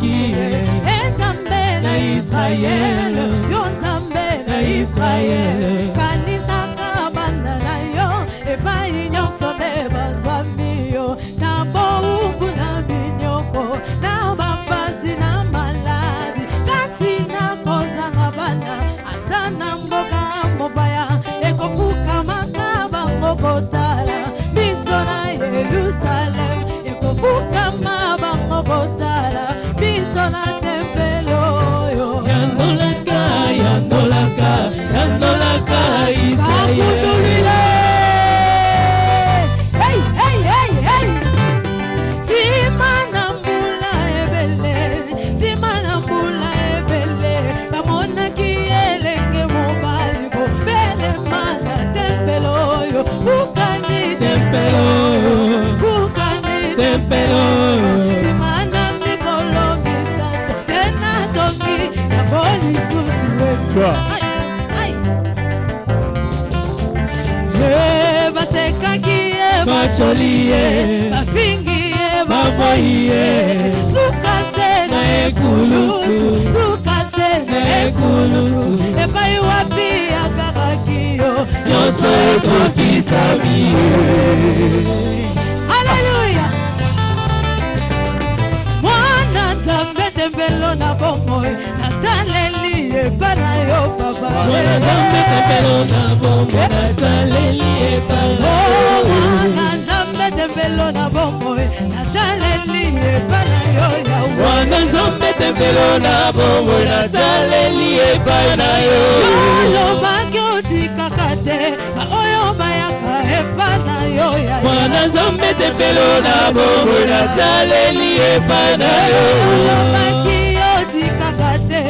kie Nzambe na Israel, yo Nzambe na Israel. Kanisa kabanda na yo, epai nyonso te bazwami yo. Na boumbu na binyoko, na bapasi na maladi. Kati na kozanga bana, ata na mboka mobaya. Ekofuka makaba ngokotala, biso na Yerusalem. Ekofuka maba ngokotala, biso na tempelo yo. Yandolaka, yandolaka, yandolaka Israel. Hey, hey, hey, hey. Simana mbula ebele, simana mbula ebele. Kamona kielenge mobali ko bele mala tempelo yo. Bukani Tempelo, bukani tempelo. Simana mikolo misato, tena tongi ya boni susi wetu. Ay, ay. Basekakie Bacholie, bafingie baboye, sukase na ekulusu, sukase na ekulusu. epai wapi akakakio Nyonso etokisami. Hallelujah. Mwana Nzambe tempelo na bomoi, nataleli ebana yo papa. Mwana Nzambe tempelo na bomoi, nataleli ebana yo. Mwana Nzambe tempelo na bomoi, nataleli ebana yo Yahweh. Mwana Nzambe tempelo na bomoi, nataleli ebana yo. Olobaki otikaka te, oyo bayaka ebana yo Yahweh. Mwana Nzambe tempelo na bomoi, nataleli ebana yo. Olobaki otikaka te,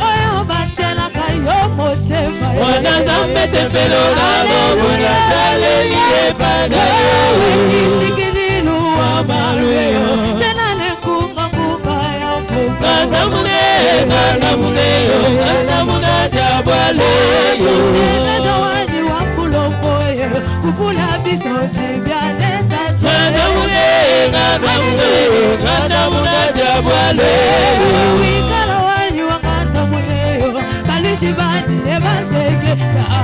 oyo batielaka yo motema yo. Mwana Nzambe tempelo na bomoi, nataleli ebana yo. Ekishikililu wa maluyo, tena nekunga kuka ya mfuka. Nganamune, nganamune yo, nganamuna jabwale yo. Elezo wani wa mbulokoye, kupula biso jibya neta twe. Nganamune, nganamune yo, nganamuna jabwale yo. Wikalo wani wa nganamune yo, kalishibani ebaseke.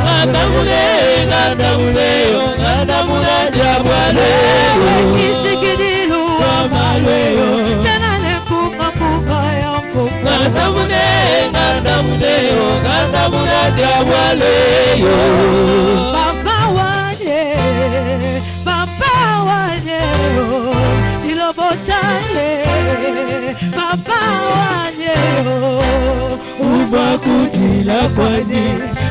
Nganamune, nganamune yo, nganamuna jabwale yo. Ekishikililu wa maluyo, tena nekunga kuka ya mfuka. Nganamune, nganamune yo, nganamuna jabwale yo. Papa wanye, dilobo chale, papa wanye, Uva kudila kwani,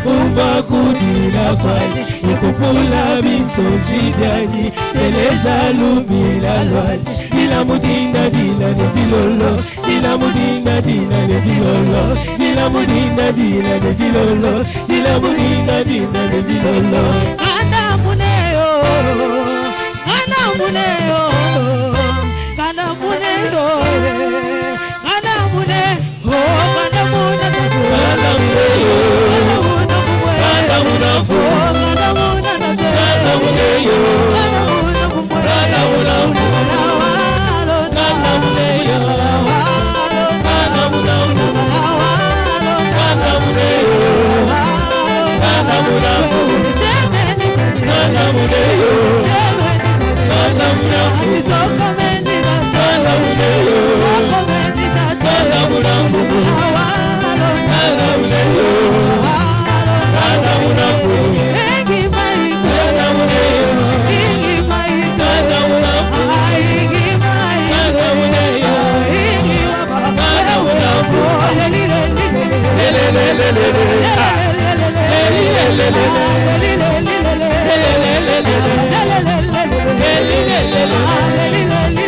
uva kudila kwani, ukupula biso jidani, teleja lumila lwani, dila mudinda dila ne dilolo, dila mudinda dila ne dilolo, dila mudinda dila ne dilolo, dila mudinda dila ne dilolo. kana muneo, kana muneo, kana muneo, kana muneo, kana muneo, Kana muneyo, kana munafu, kana muneyo, kana munafu, kana muneyo, kana munafu, kana muneyo, kana munafu, kana muneyo, kana munafu, kana muneyo, kana munafu, kana muneyo, kana munafu, kana muneyo, kana munafu, kana muneyo, kana munafu, lelelelelele, lelelelelele, lelelelelele, lelelelelele.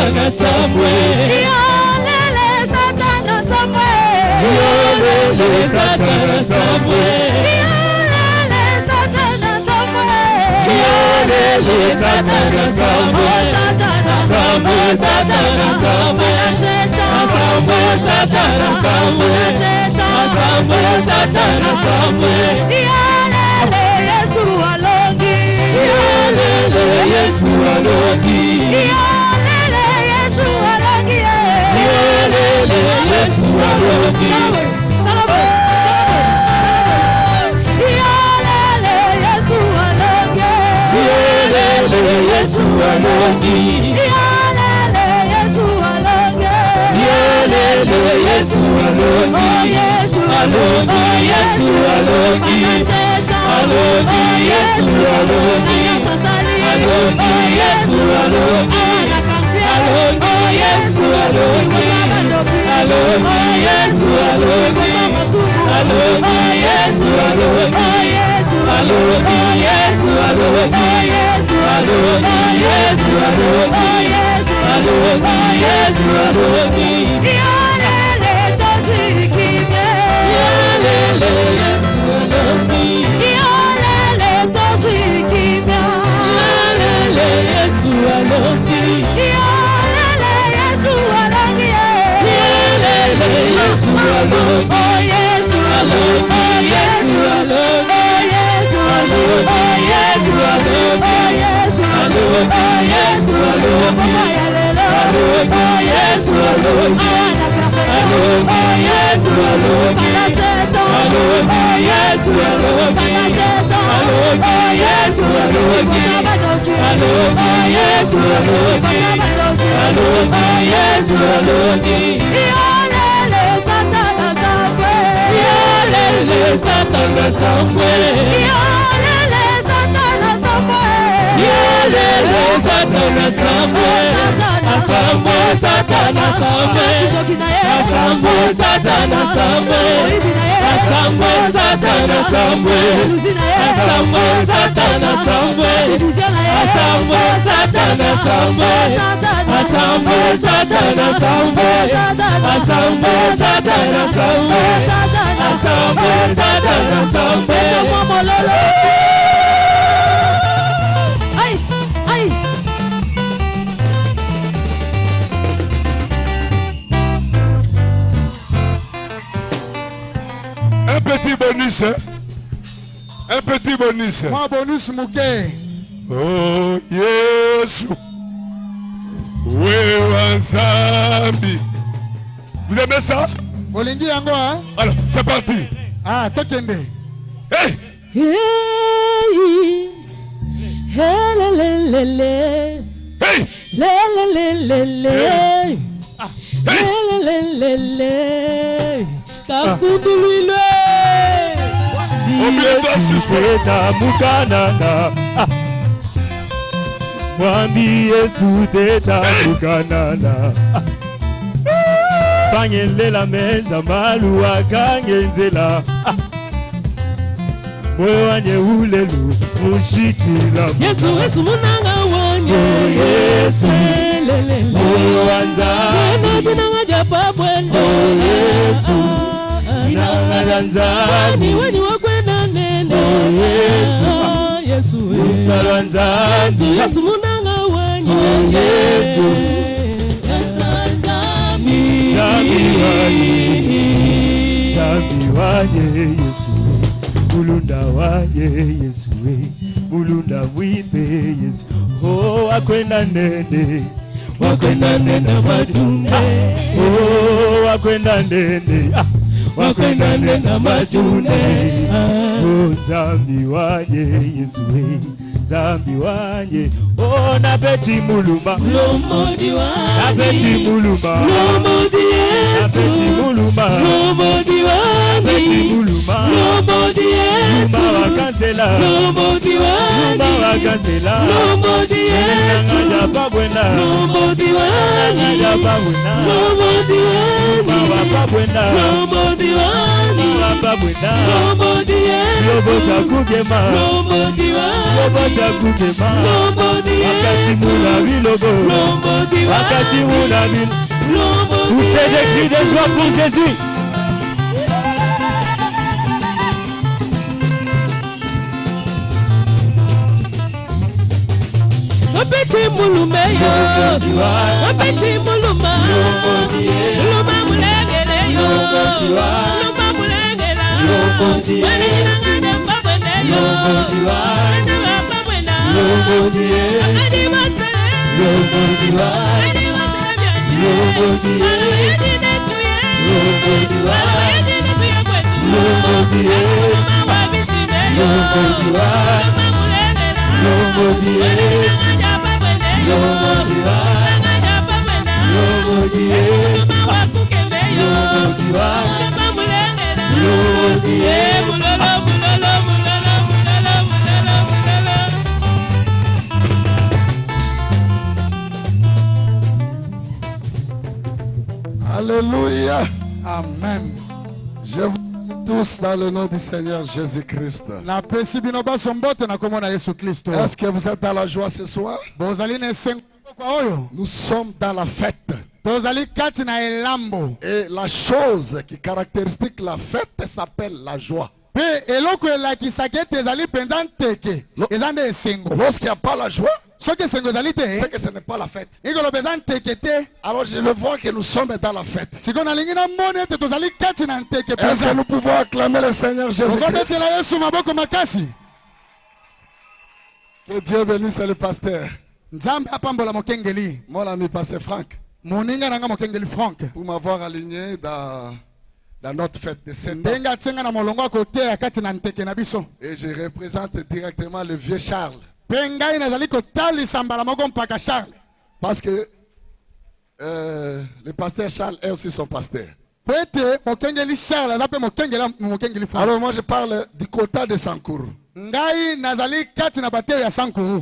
Satana Sambwe. Yolele Satana Sambwe. Yolele Satana Sambwe. Yolele Satana Sambwe. Yolele Satana Sambwe. Sambwe Satana Sambwe. Sambwe Satana Sambwe. Sambwe Satana Sambwe. Yolele Yesu alongi. Yolele Yesu alongi. Yolele Yesu alongi. Yolele Yesu alongi. Yolele Yesu alongi. Yolele Yesu alongi. Yolele Yesu alongi. Yolele Yesu alongi. Alongi Yesu alongi. Alongi Yesu alongi. Alongi Yesu alongi. Alongi Yesu alongi. Alongi Yesu alongi. Alongi Yesu alongi. Alongi Yesu alongi. Alongi Yesu alongi. Alongi Yesu alongi. Yolele toshikime. Yolele Yesu alongi. Yolele toshikime. Yolele Yesu alongi. Yolele Yesu alongi. Yolele Yesu alongi. Oh Yesu Alongi Yesu alongi. Alongi Yesu alongi. Alongi Yesu alongi. Alongi Yesu alongi. Alongi Yesu alongi. Alongi Yesu alongi. Alongi Yesu alongi. Alongi Yesu alongi. Alongi Yesu alongi. Yolele Satana Sambwe. Yolele Satana Sambwe. Yolele Satana Sambwe. Yolele Satana Sambwe. Sambwe Satana Sambwe. Sambwe Satana Sambwe. Sambwe Satana Sambwe. Sambwe Satana Sambwe. Sambwe Satana Sambwe. Sambwe Satana Sambwe. Sambwe Satana Sambwe. Sambwe Satana Sambwe. Aïe, aïe. Un petit bonus, hein? Un petit bonus. Moi bonus muke. Oh Yesu, wewe Nzambi. Vous aimez ça? Olingi yango hein? Alors, c'est parti. Ah, tokende. Hey! Hey! Mukanana. Mwambi Yesu teta mukanana. Bangelela meza malu akangenzela. Moyo wanye ulelu mushikila. Yesu Yesu munanga wanye. Yesu moyo wanza. Dinanga japa bwendo. Yesu dinanga nza. Ni wani wakwenda nene. Yesu Yesu usaranza. Yesu munanga wanye. Yesu Zambi wanye Yesu. Mulunda wanye Yesu. Mulunda mwimbe Yesu. Oh wakwenda nene. Wakwenda nene matunde. Oh wakwenda nene. Wakwenda nene matunde. Oh Zambi wanye Yesu. Zambi wanye. Oh na beti muluma. Lomodi wanye. Na beti muluma. Lomodi Yesu. Na beti muluma. Lomodi wanye. Na beti muluma. Lomodi Yesu. Luma wakansela. Lomodi wanye. Luma wakansela. Lomodi Yesu. Nanga japa bwena. Lomodi wanye. Nanga japa bwena. Lomodi Yesu. Luma Papa Bwenda Lomodi wani Papa Bwenda Lomodi Yesu Loboja kugema Lomodi wani Loboja kugema Lomodi Wakati Yesu muna bilogo Lomodi Wakati wani muna bil Lomodi Poussez des cris de joie pour Jésus. Petit moulumeyo, petit mouluma, mouluma moulengele yo, mouluma moulengela, wani nangane mbabwene yo, wani wababwena, akadi wasele, akadi wasele byani, wala yajine tuye, wala yajine tuye kwetu, asuma wabishine yo, mouluma moulengela, wani nangane Alléluia. Amen. Je vous salue tous dans le nom du Seigneur Jésus-Christ. Napesi bino baso mbote na komona Yesu Kristo. Est-ce que vous êtes dans la joie ce soir? Bozali na esengo kwa oyo. Nous sommes dans la fête. Tozali kati na elambo. Et la chose qui caractérise la fête s'appelle la joie. Pe eloko elakisaka ete ezali penza nteke. Eza nde esengo. Lorsqu'il n'y a pas la joie, Soki esengo ezali te, c'est que ce n'est pas la fête. ikoloba eza nteke te. Alors je veux voir que nous sommes dans la fête. Siko nalingi namoni ete tozali kati na nteke Est-ce penza. que nous pouvons acclamer le Seigneur Jésus-Christ? Okobetela Yesu maboko makasi. Que Dieu bénisse le pasteur. Nzambe apambola mokengeli. Mon ami pasteur Franck, Moninga nanga mokengeli Frank. pour m'avoir aligné dans notre fête de 7 ans. Ndenga atsenga na molongo akoteya kati na nteke na biso. Et je représente directement le vieux Charles. Pe ngai nazali kotalisa mbala moko mpaka Charles. Parce que le pasteur Charles est aussi son pasteur. Po ete mokengeli Charles aza mpe mokengeli Frank. Alors moi je parle du quota de Sankourou. Ngai nazali kati na bateyo ya Sankuru.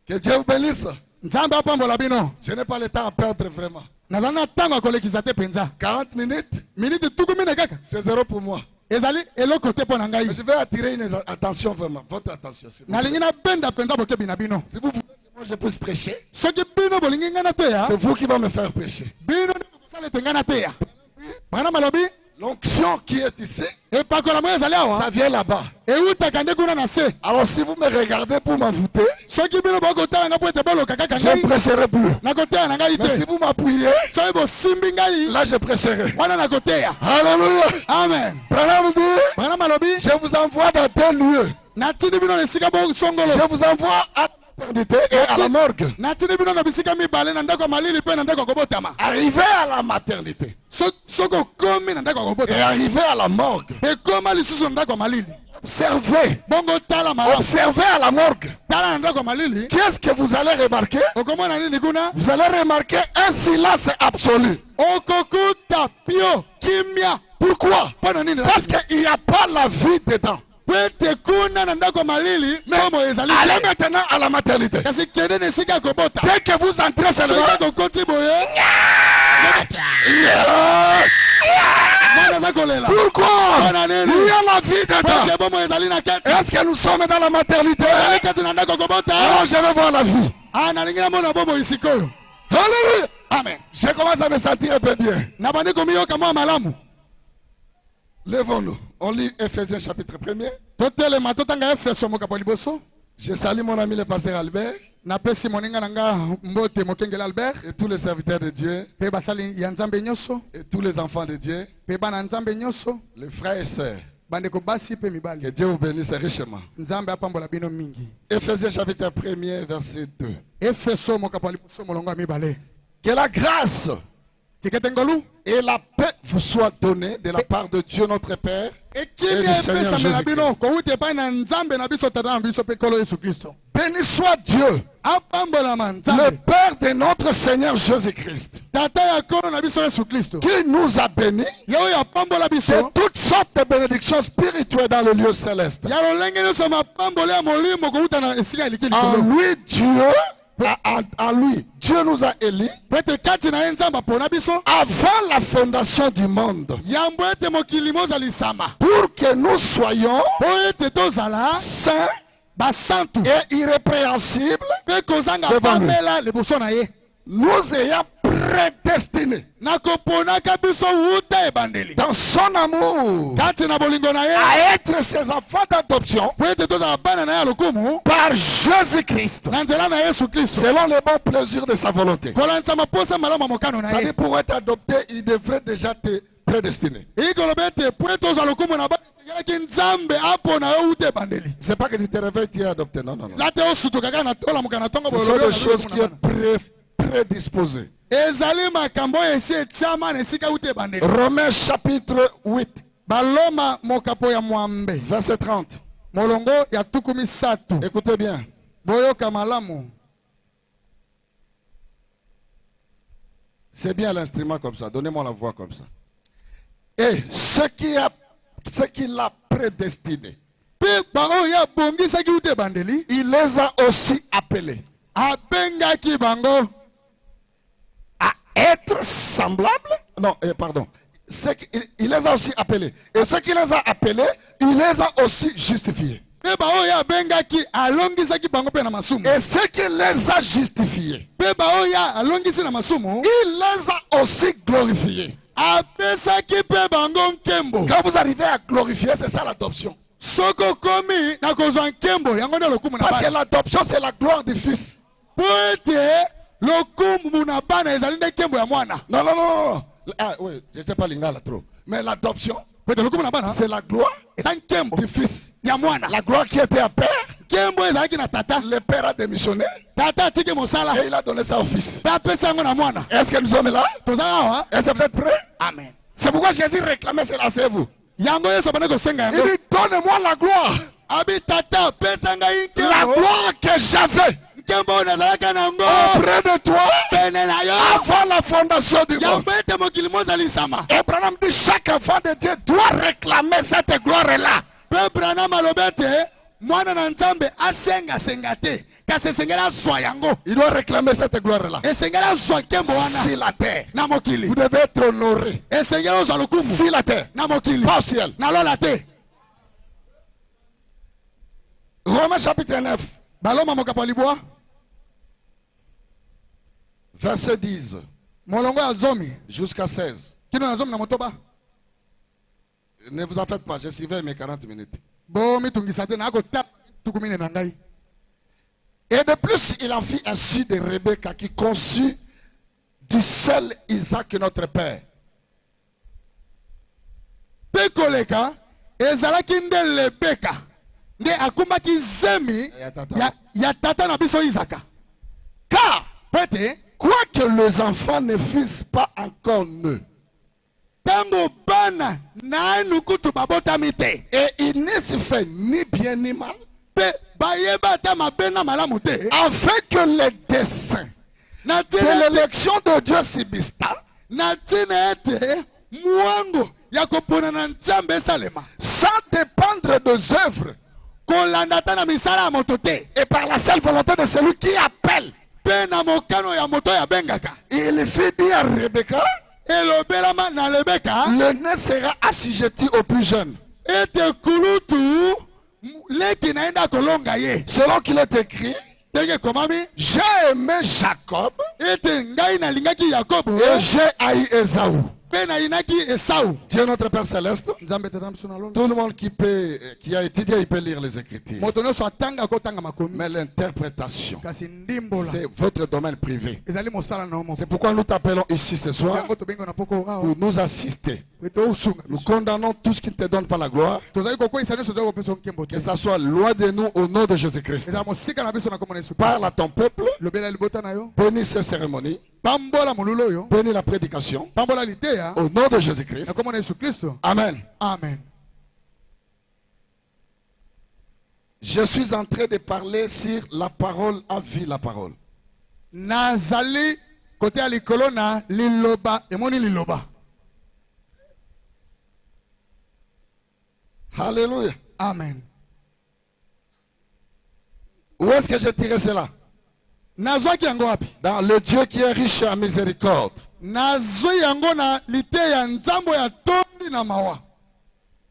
Que Dieu vous bénisse. Nzambe apambola bino. Je n'ai pas le temps à perdre vraiment. Nazali na ntango akolekisa te penza. 40 minutes, Minute tuku mine kaka. c'est zéro pour moi. Ezali eloko te mpo na ngai. Mais je vais attirer une attention vraiment, votre attention. Si vous, Nalingi nabenda penza bokebi na bino. si vous voulez que moi je puisse prêcher, Soki bino bolingi ngai nateya, c'est vous qui va me faire prêcher. bino nde bokosala ete ngai nateya. Bana malobi, L'onction qui est ici, epakola moyo ezali awa. ça vient là-bas. Eutaka nde kuna na se. Alors si vous me regardez pour m'envoûter, Soki bino bokotala nga po ete boloka kaka je ne ngai. prêcherai plus. Nakoteya na ngai Mais si te. vous m'appuyez, Soki bosimbi ngai, là je prêcherai. wana nakoteya. Alléluia. Amen. Branham dit, Bana malobi, je vous envoie dans tel lieu. natindi bino na esika bosongolo. Je vous envoie à la maternité et à la morgue. Natindi bino na bisika mibale na ndako ya malili mpe na ndako ya kobotama. Arrivez à la maternité Soki okomi na ndako ya et kobotama, arrivez à la morgue. ekoma lisusu na ndako ya malili. Observez. Bongo tala malamu. Observez à la morgue. Tala na ndako ya malili. Qu'est-ce que vous allez remarquer? Okomona nini kuna? Vous allez remarquer un silence absolu. Okokuta pio kimia. Pourquoi? Mpona nini? Parce qu'il n'y a pas la vie dedans. Pete kuna na ndako ya malili. Komo ezali. Allez maintenant à la maternité. Kasi kende na esika ya kobota. Dès que vous entrez seulement, Soki okoti boye. Mwana aza kolela. pourquoi? Mpona nini? Il y a la vie dedans. Pete bomo ezali na kati. Est-ce que nous sommes dans la maternité? Ezali kati na ndako ya kobota. Alors je vais voir la vie. Ah, nalingi namona bomo isikoyo. Alléluia. Amen. Je commence à me sentir un peu bien. Nabandi komiyoka mwa malamu. Levons-nous. On lit Ephésiens chapitre 1er. Totelema totanga Efeso mokapo liboso. Je salue mon ami le pasteur Albert Napesi moninga nanga mbote mokengela Albert. et tous les serviteurs de Dieu Pe basali ya Nzambe nyonso. et tous les enfants de Dieu, Pe bana Nzambe nyonso. les frères et sœurs. Bandeko basi pe Que mibali. Dieu vous bénisse richement. Nzambe apambola bino mingi. Ephésiens chapitre 1er, verset 2. Efeso mokapo liboso molongo ya mibale. Que la grâce Tikete ngolu. et la paix vous soient données de la part de Dieu notre Père et Ekimi du Seigneur epesa mela bino. Jésus-Christ. Kouti epai na Nzambe na biso tata na biso pe kolo Yesu Kristo. Béni soit Dieu, Apambola le Nzambe. Père de notre Seigneur Jésus-Christ, Tata ya kolo na biso Yesu Kristo. qui nous a bénis Yeo ya pambola de biso. toutes sortes de bénédictions spirituelles dans le lieu céleste. Ya lolenge nyonso mapambole ya molimo kouta na esika eliki En likolo. lui, Dieu, à lui, Dieu nous a élus avant la fondation du monde pour que nous soyons saints et irrépréhensibles devant lui. Nous ayant prédestinés dans son amour à être ses enfants d'adoption par Jésus-Christ selon les bons plaisirs de sa volonté. C'est-à-dire, pour être adopté, il devrait déjà te prédestiner. C'est pas que tu te réveilles, tu es adopté. Non, non, non. Ce sont des choses qui sont prédisposées. Romains chapitre 8, verset 30. Écoutez bien. C'est bien l'instrument comme ça. Donnez-moi la voix comme ça. Et ce qui l'a prédestiné, il les a aussi appelés à être semblables. Non, pardon. Il les a aussi appelés. Et ce qui les a appelés, il les a aussi justifiés. Et ce qui les a justifiés, il les a aussi glorifiés. Quand vous arrivez à glorifier, c'est ça l'adoption. Parce que l'adoption, c'est la gloire du Fils. Non, non, non, non. Ah, oui, je ne sais pas l'ingala trop. Mais l'adoption, c'est la gloire du Fils. La gloire qui était à Père. Le Père a démissionné. Et il a donné ça au Fils. Est-ce que nous sommes là? Est-ce que vous êtes prêts? Amen. C'est pourquoi Jésus réclamait cela, c'est vous. Il dit, donne-moi la gloire. La gloire que j'avais auprès de toi avant la fondation du monde. Et Abraham dit, chaque enfant de Dieu doit réclamer cette gloire-là. Il doit réclamer cette gloire-là. Si la terre, vous devez être honoré. Si la terre, pas au ciel. Romains chapitre 9, verset 10 jusqu'à 16. Ne vous en faites pas, je suivais mes 40 minutes. Et de plus, il en fit ainsi de Rebecca qui conçut du seul Isaac notre père. Car, quoique les enfants ne fussent pas encore nés, et il ne se fait ni bien ni mal, afin que les desseins de l'élection de Dieu subsistent, sans dépendre des œuvres, et par la seule volonté de celui qui appelle. Il fit dire à Rebecca, le nez sera assujetti au plus jeune. Selon qu'il est écrit, j'ai aimé Jacob et j'ai haï Ésaü. Dieu notre Père Céleste, tout le monde qui a étudié, il peut lire les Écritures. Mais l'interprétation, c'est votre domaine privé. C'est pourquoi nous t'appelons ici ce soir pour nous assister. Nous condamnons tout ce qui ne te donne pas la gloire. Que ça soit loin de nous au nom de Jésus-Christ. Parle à ton peuple. Bénis ces cérémonies. Bénis la prédication. Au nom de Jésus-Christ. Amen. Amen. Je suis en train de parler sur la parole à vie, la parole. Nazali côté alikolona liloba emoni liloba. nazwaki yango wapi? Dans le Dieu qui est riche en miséricorde. Nazwi yango na lite ya nzambo ya tondi na mawa.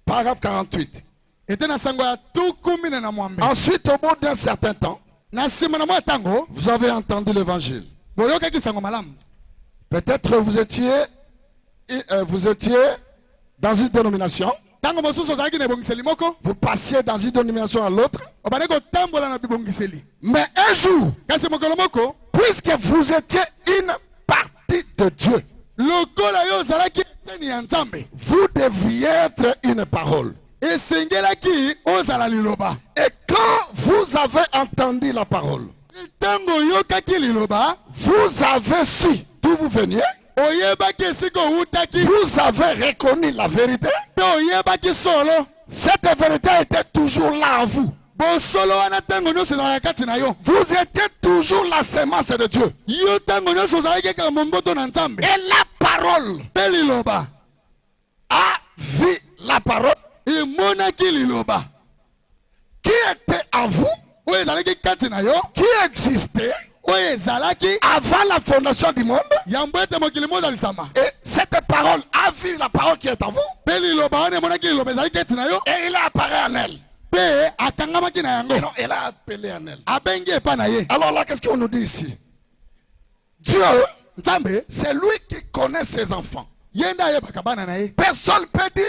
Paragraphe 48. Ete na sango ya tukumi na mwambe. Ensuite, au bout d'un certain temps, Na sima na mwa tango, vous avez entendu l'évangile. boyokaki sango malamu. Peut-être vous étiez dans une dénomination. Tango mosusu ozalaki na ebongiseli moko, Vous passiez dans une dénomination à l'autre. obande kotambola na bibongiseli. Mais un jour, Kasi mokolo moko, puisque vous étiez une partie de Dieu, lokola yo ozalaki eteni ya nzambe, vous deviez être une parole. esengelaki ozala liloba. Et quand vous avez entendu la parole, Tango oyokaki liloba, vous avez su d'où vous veniez, oyebaki esika outaki, vous avez reconnu la vérité. pe oyebaki solo. Cette vérité était toujours là en vous. Bosolo wana tango nyonso ezalaka kati na yo. Vous étiez toujours la semence de Dieu. Yo tango nyonso ozalaki kaka momboto na nzambe. Et la parole Pe liloba, a vu la parole emonaki liloba. qui était en vous, Oyo ezalaki kati na yo, qui existait oyo ezalaki avant la fondation du monde. yambo ete mokili mozalisama. Et cette parole a vu la parole qui est en vous. Pe liloba wana emonaki liloba ezalaki kati na yo, Et il a apparu en elle. pe akangamaki na yango, Et non, il a appelé en elle. abengi epa na ye. Alors là, qu'est-ce qu'on nous dit ici? Dieu, Nzambe c'est lui qui connaît ses enfants. ye nde ayebaka bana na ye. Personne ne peut dire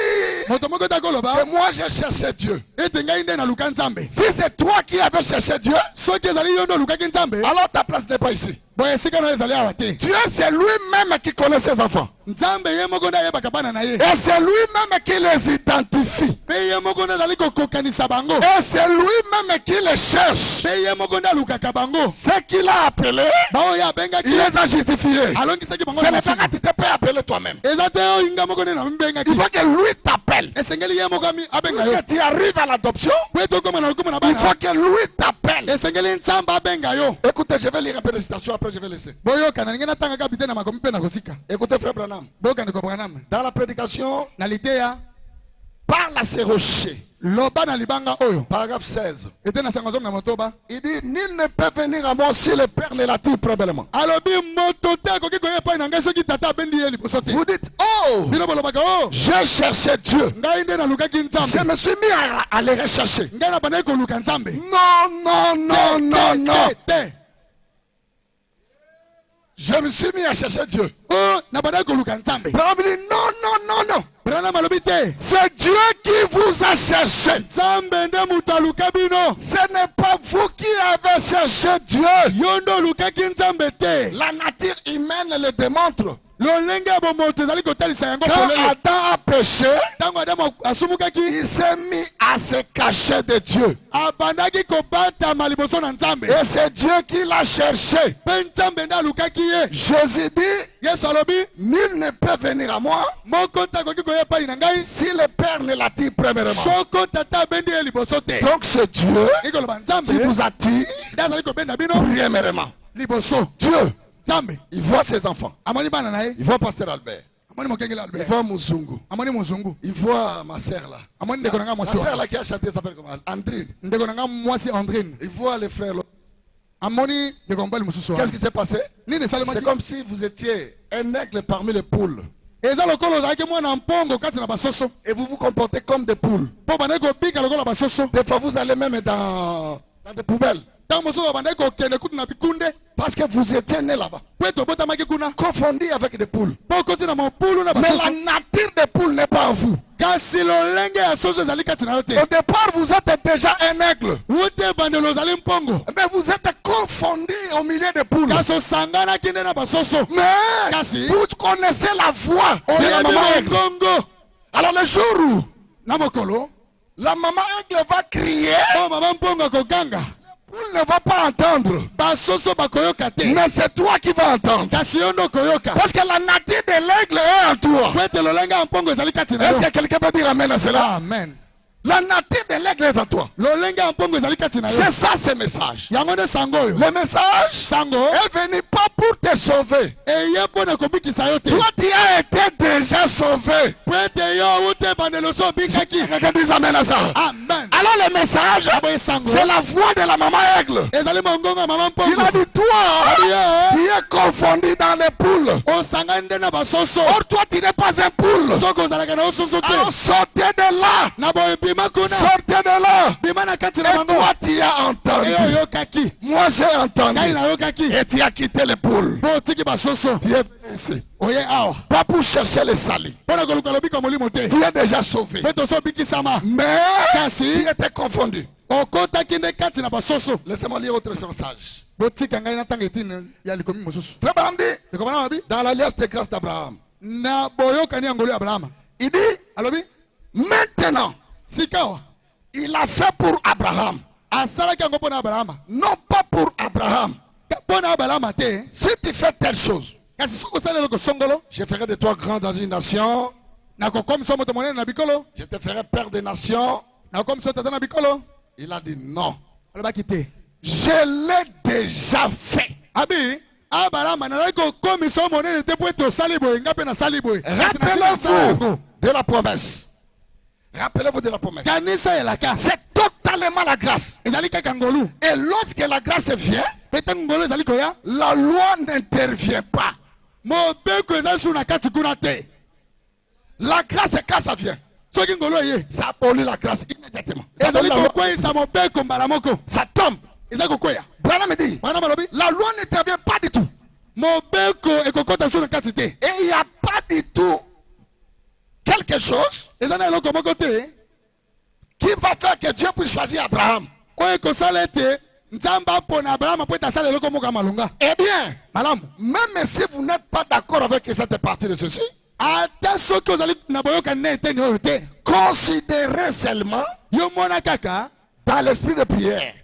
Moto moko te que akoloba moi j'ai cherché Dieu. ete ngai nde naluka nzambe. Si c'est toi qui avais cherché Dieu, Soki ezali yo nde olukaki nzambe, alors ta place n'est pas ici. boye esika na ezali awa te. Dieu, c'est lui-même qui connaît ses enfants. Nzambe ye moko nde ayebaka bana na ye, Et c'est lui-même qui les identifie. pe ye moko nde azali kokokanisa bango, Et c'est lui-même qui les cherche. pe ye moko nde alukaka bango. Ce qu'il a appelé, Baoyo abengaki il les a justifiés. alongisaki bango Ce na n'est pas masumu. que tu te peux appeler toi-même. Eza te oyo nga moko nde nambengaki, Il faut que lui t'appelle. esengeli ye moko abenga Pour yo. que tu arrives à l'adoption, Po ete okoma na lokumu na il faut bana, que lui t'appelle. esengeli nzambe abenga yo. Écoutez, je vais lire un peu de citations, après je vais laisser. Boyoka na ninge natangaka bite na makomi mpe na kosika. Écoutez, frère Branham. Boyoka ndeko Branham. Dans la prédication, Na liteya parle à ces rochers. loba na libanga oyo, Paragraphe 16. ete na sango zomi na motoba, Il dit, nul ne peut venir à moi si le Père ne l'attire premièrement. alobi moto te akoki koya epai na ngai soki tata abendi ye liboso te. Vous dites, oh, Bino bolobaka o, j'ai cherché Dieu. ngai nde nalukaki Je nzambe, me suis mis à les rechercher. ngai nabandaki koluka nzambe. Non, non, non, non, non. Te. Je me suis mis à chercher Dieu. O nabandaki koluka nzambe. Branham dit, non, non, non, non. Branham alobi te, C'est Dieu qui vous a cherché. nzambe nde moto aluka bino, Ce n'est pas vous qui avez cherché Dieu. yo nde olukaki nzambe te. La nature humaine le démontre. Lolenge ya bomoto ezali kotalisa yango Quand polele. Adam a péché, Ntango Adamu asumukaki, il s'est mis à se cacher de Dieu. abandaki kobatama liboso na nzambe, Et c'est Dieu qui l'a cherché. mpe nzambe nde alukaki ye. Jésus dit, Yesu alobi, nul ne peut venir à moi moko te akoki koya epai na ngai si le Père ne l'attire premièrement. soko tata abendi ye liboso te. Donc c'est Dieu Ikoloba qui nzambe vous attire nde azali kobenda bino premièrement. liboso. Dieu, Nzambe il voit ses enfants. amoni bana na ye, Il voit Pasteur Albert. amoni mokengeli Il Albert, voit Muzungu. amoni mozungu, Il voit ma sœur là. amoni ndeko na ngai Ma mwasi sœur wa- là qui a chanté s'appelle comment? Andrine. ndeko na ngai mwasi Andrine, Il voit les frères là. amoni ndeko mobali mosusu Qu'est-ce wana. qui s'est passé? Nini C'est esalemaki? comme si vous étiez un aigle parmi les poules. Eza lokola ozalaki mwana mpongo kati na basoso, Et vous vous comportez comme des poules. mpo bandaki kobika lokola basoso. Des fois, vous allez même dans des poubelles. Ntango mosusu bandaki kokende kutu na bikunde, Parce que vous étiez né là-bas. po ete obotamaki kuna, Confondu avec des poules. mpo okoti na mopulu na Mais basoso. la nature des poules n'est pas en vous. Kasi lolenge ya soso ezali kati na yo te. Au départ, vous êtes déjà un aigle. Ute bandelo ozali mpongo, Mais vous êtes confondu au milieu des poules. kasi osanganaki nde na basoso. Mais Kasi vous connaissez la voix de la oyebi maman aigle. mongongo Alors le jour où na mokolo, la maman aigle va crier, o mama mpongo akoganga, la poule ne va pas entendre. basoso bakoyoka te, Mais c'est toi qui vas entendre. kasi yo nde okoyoka. Parce que la nature de l'aigle est en toi. Po ete lolenge ya mpongo ezali kati na yo. Est-ce que quelqu'un peut dire amen à cela? Amen. La nature de l'aigle est en toi. Lolenge ya mpongo ezali kati na yo. C'est ça ce message. Yango nde sango oyo. Le message Sango est venu pas pour te sauver. eye mpo na kobikisa yo te. Toi tu as été déjà sauvé. Quelqu'un dit amen à ça. Amen. Alors le message, c'est la voix de la maman aigle. Il a dit, toi, tu es confondu dans les poules. Or toi, tu n'es pas un poule. Alors sortez de là. Sortez de là. Et toi, tu as entendu. Moi, j'ai entendu. Et tu as quitté les poules. Tu es ici. Pas pour chercher les salis. Tu es déjà sauvé. Mais tu étais confondu. Laissez-moi lire autre passage. Dans l'alliance de grâce d'Abraham, il dit, maintenant, il a fait pour Abraham. Non pas pour Abraham. Si tu fais telle chose, je ferai de toi grand dans une nation. Je te ferai père des nations. Il a dit non. Je l'ai déjà fait. Rappelez-vous de la promesse. Rappelez-vous de la promesse. C'est totalement la grâce. Et lorsque la grâce vient, la loi n'intervient pas. La grâce, quand ça vient, ça abolit la grâce immédiatement. Ça tombe. Branham dit, la loi n'intervient pas du tout. Et il n'y a pas du tout quelque chose qui va faire que Dieu puisse choisir Abraham. Eh bien, même si vous n'êtes pas d'accord avec cette partie de ceci, considérez seulement dans l'esprit de prière.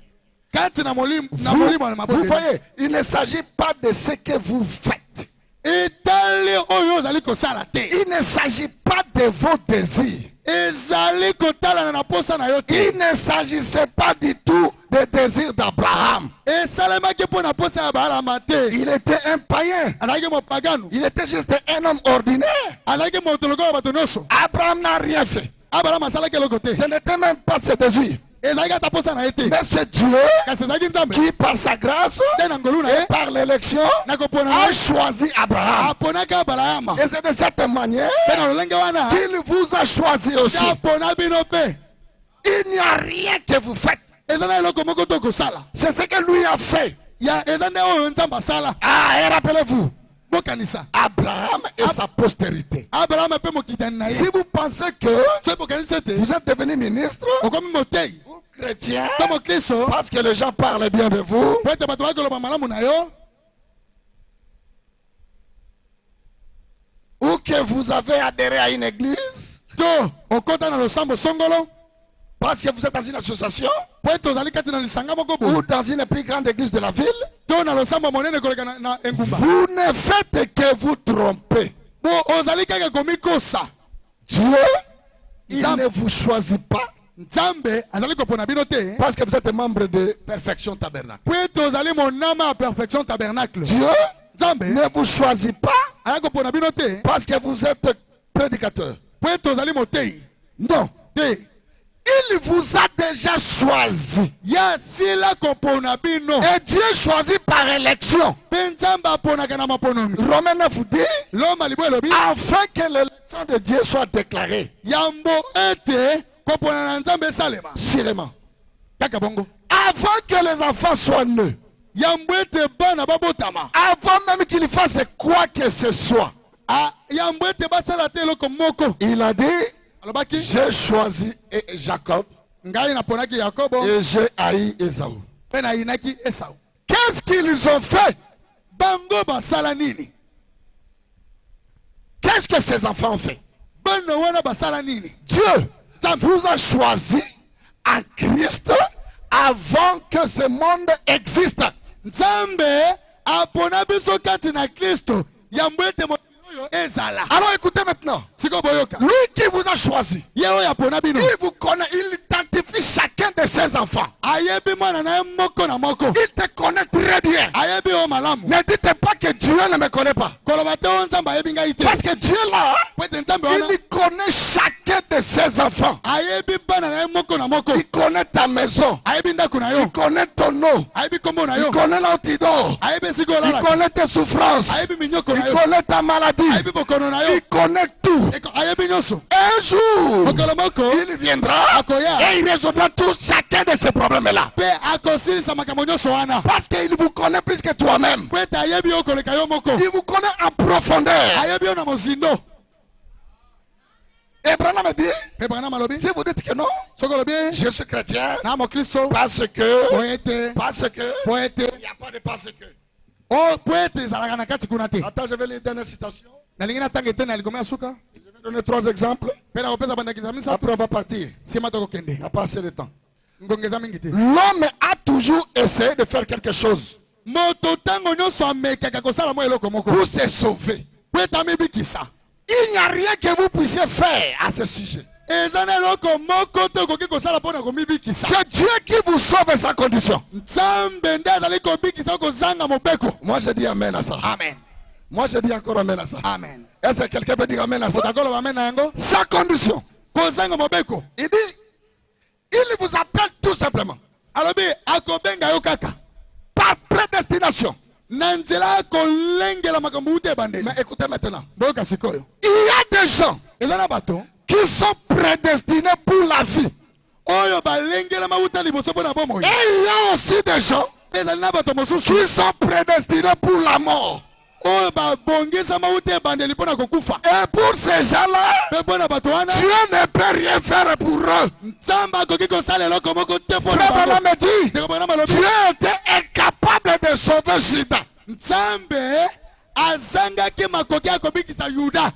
Vous voyez, il ne s'agit pas de ce que vous faites. Il ne s'agit pas de vos désirs. Il ne s'agissait pas du tout des désirs d'Abraham. Il était un païen. Il était juste un homme ordinaire. Abraham n'a rien fait. Ce n'était même pas ses désirs. Mais c'est Dieu qui, par sa grâce et par l'élection, a choisi Abraham. Et c'est de cette manière qu'il vous a choisi aussi. Il n'y a rien que vous faites. C'est ce que lui a fait. Ah, et rappelez-vous, Abraham et sa postérité. Si vous pensez que vous êtes devenu ministre ou chrétien parce que les gens parlent bien de vous, ou que vous avez adhéré à une église, parce que vous êtes dans une association ou dans une plus grande église de la ville, vous ne faites que vous tromper. Dieu, il ne vous choisit pas parce que vous êtes membre de Perfection Tabernacle. Dieu ne vous choisit pas parce que vous êtes prédicateur. Non. Il vous a déjà choisi. Et Dieu choisit par élection. Romains 9 vous dit, afin que l'élection de Dieu soit déclarée. Sûrement. Avant que les enfants soient nés. Avant même qu'il fasse quoi que ce soit. Il a dit, j'ai choisi Jacob et j'ai haï Ésaü. Qu'est-ce qu'ils ont fait? Qu'est-ce que ces enfants ont fait? Dieu vous a choisi en Christ avant que ce monde existe. Alors écoutez maintenant. Lui qui vous a choisi, il vous connaît, il identifie chacun de ses enfants. Il te connaît très bien. Ne dites pas que Dieu ne me connaît pas. Parce que Dieu là, il connaît chacun de ses enfants. Il connaît ta maison. Il connaît ton nom. Il connaît l'antidote. Il connaît tes souffrances. Il connaît ta maladie. Il connaît tout. Un jour, il viendra et il résoudra chacun de ces problèmes-là. Parce qu'il vous connaît plus que toi-même. Il vous connaît en profondeur. Et Branham dit, si vous dites que non, je suis chrétien, parce que, il n'y a pas de parce que. Attends, je vais lire une dernière citation. Je vais donner 3 exemples. Après, on va partir. On n'a pas assez de temps. L'homme a toujours essayé de faire quelque chose pour se sauver. Il n'y a rien que vous puissiez faire à ce sujet. C'est Dieu qui vous sauve sans condition. Moi je dis amen à ça. Amen. Moi je dis encore amen à ça. Amen. Est-ce que quelqu'un peut dire amen à ça? Sans condition. Il dit, il vous appelle tout simplement. Par prédestination. Mais écoutez maintenant. Il y a des gens qui sont prédestinés pour la vie. Et il y a aussi des gens qui sont prédestinés pour la mort. Et pour ces gens-là, Dieu ne peut rien faire pour eux. Frère Branham me dit, Dieu était incapable de sauver Judas.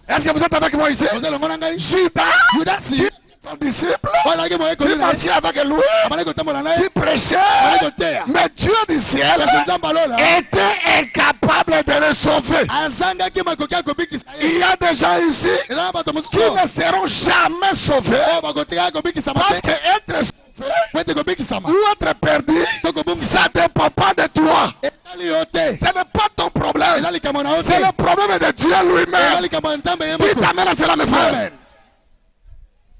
Est-ce que vous êtes avec moi ici? Judas, son disciple, il marchait avec lui, il prêchait, mais Dieu du ciel était incapable de le sauver. Il y a des gens ici qui ne seront jamais sauvés parce que être sauvé ou être perdu, ça ne dépend pas de toi. Ce n'est pas ton problème. C'est le problème de Dieu lui-même. Dites amen à cela, mes frères.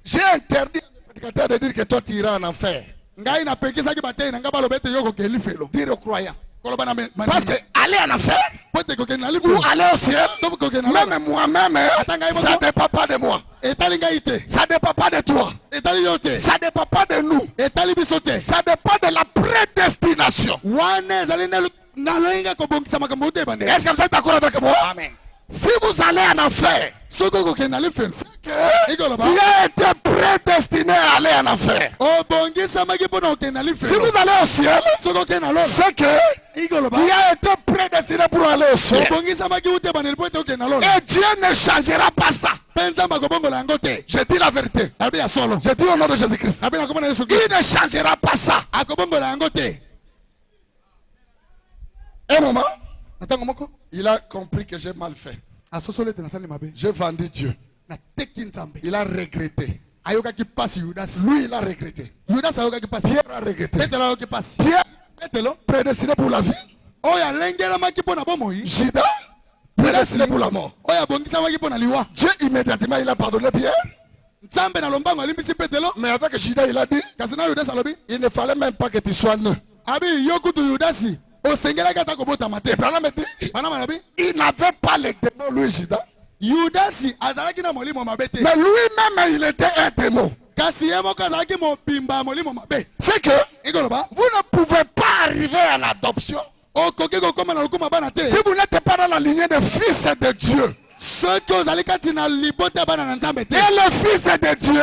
J'ai interdit à mes prédicateurs de dire que toi tu iras en enfer. Dire aux croyants. Parce que aller en enfer ou aller au ciel, même moi-même, ça ne dépend pas de moi. Ça ne dépend pas de toi. Ça ne dépend pas de nous. Ça dépend de la prédestination. Est-ce que vous êtes d'accord avec moi? Amen. Si vous allez en enfer, Dieu a été prédestiné à aller en enfer. Si vous allez au ciel, c'est que Dieu a été prédestiné pour aller au ciel. Et Dieu ne changera pas ça. Je dis la vérité. Je dis au nom de Jésus-Christ. Il ne changera pas ça. Un moment, il a compris que j'ai mal fait. J'ai vendu Dieu. Il a regretté. Lui, il a regretté. Pierre a regretté. Pierre, prédestiné pour la vie. Judas, prédestiné pour la mort. Dieu, immédiatement, il a pardonné Pierre. Mais avec Judas, il a dit, il ne fallait même pas que tu sois né. Il n'avait pas les démons, lui, Judas. Mais lui-même, il était un démon. C'est que vous ne pouvez pas arriver à l'adoption si vous n'êtes pas dans la lignée des fils de Dieu. Et le fils de Dieu,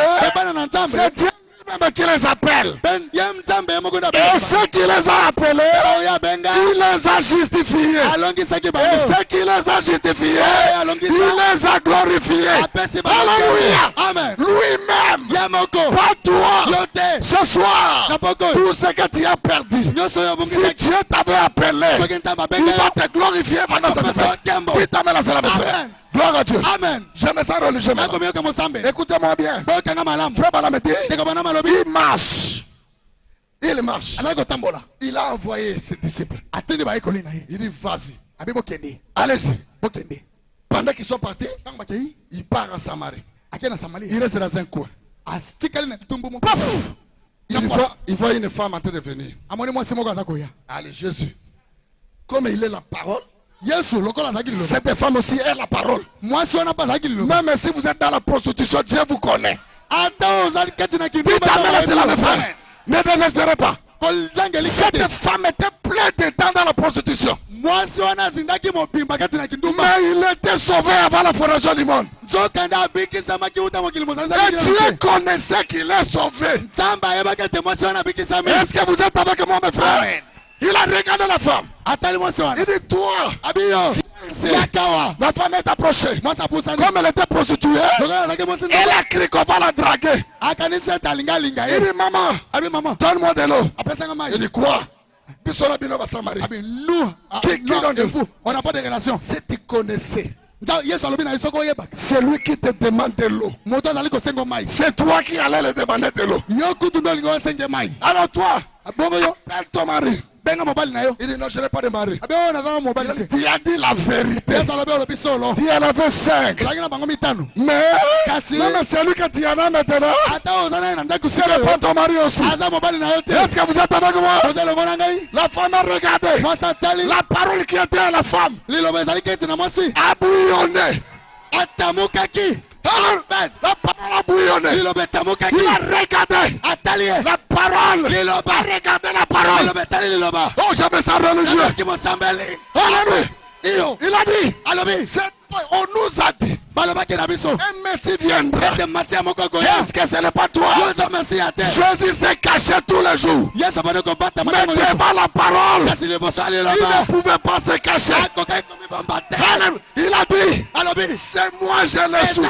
c'est Dieu même qui les appelle. Et ceux qui les a appelés, il les a justifiés. Et ceux qui les a justifiés, il les a glorifiés. Alléluia. Amen. Lui-même, pas toi. Ce soir, tout ce que tu as perdu, si Dieu t'avait appelé, il va te glorifier pendant cette fête. Puis t'amènes la salle. Gloire à Dieu. Amen. Je me sens religieux. Écoutez-moi bien. Frère Branham dit, il marche. Il marche. Il a envoyé ses disciples. Il dit vas-y. Allez-y. Pendant qu'ils sont partis, il part en Samarie. Il reste dans un coin. Paf! Il voit une femme en train de venir. Allez, Jésus. Comme il est la parole, cette femme aussi est la parole. Même si vous êtes dans la prostitution, Dieu vous connaît. Dites amen, c'est là, mes frères. Ne désespérez pas. Cette femme était pleine de temps dans la prostitution. Mais il était sauvé avant la fondation du monde. Et Dieu connaissait qu'il est sauvé. Est-ce que vous êtes avec moi, mes frères? Il a regardé la femme. Il dit, toi, la femme est approchée. Comme elle était prostituée, elle a crié qu'on va la draguer. Il dit, maman, donne-moi de l'eau. Il dit, quoi? On n'a pas de relation. Si tu connaissais, c'est lui qui te demande de l'eau. C'est toi qui allais le demander de l'eau. Alors toi, appelle ton mari. Il dit non, je n'ai pas de mari. Tu as dit la vérité. Tu en avais 5. Mais même celui que tu en as maintenant, ce n'est pas ton mari aussi. Est-ce que vous êtes avec moi? La femme a regardé. La parole qui était à la femme a bouillonné. Alors, la parole a bouillonné. Il a regardé la parole. Il a regardé la parole. Oh, jamais ça religieux. Il a dit, on nous a dit, un Messie viendra. Est-ce que ce n'est pas toi? Jésus s'est caché tous les jours. Mais devant la parole, il ne pouvait pas se cacher. Il a dit, c'est moi je l'ai su.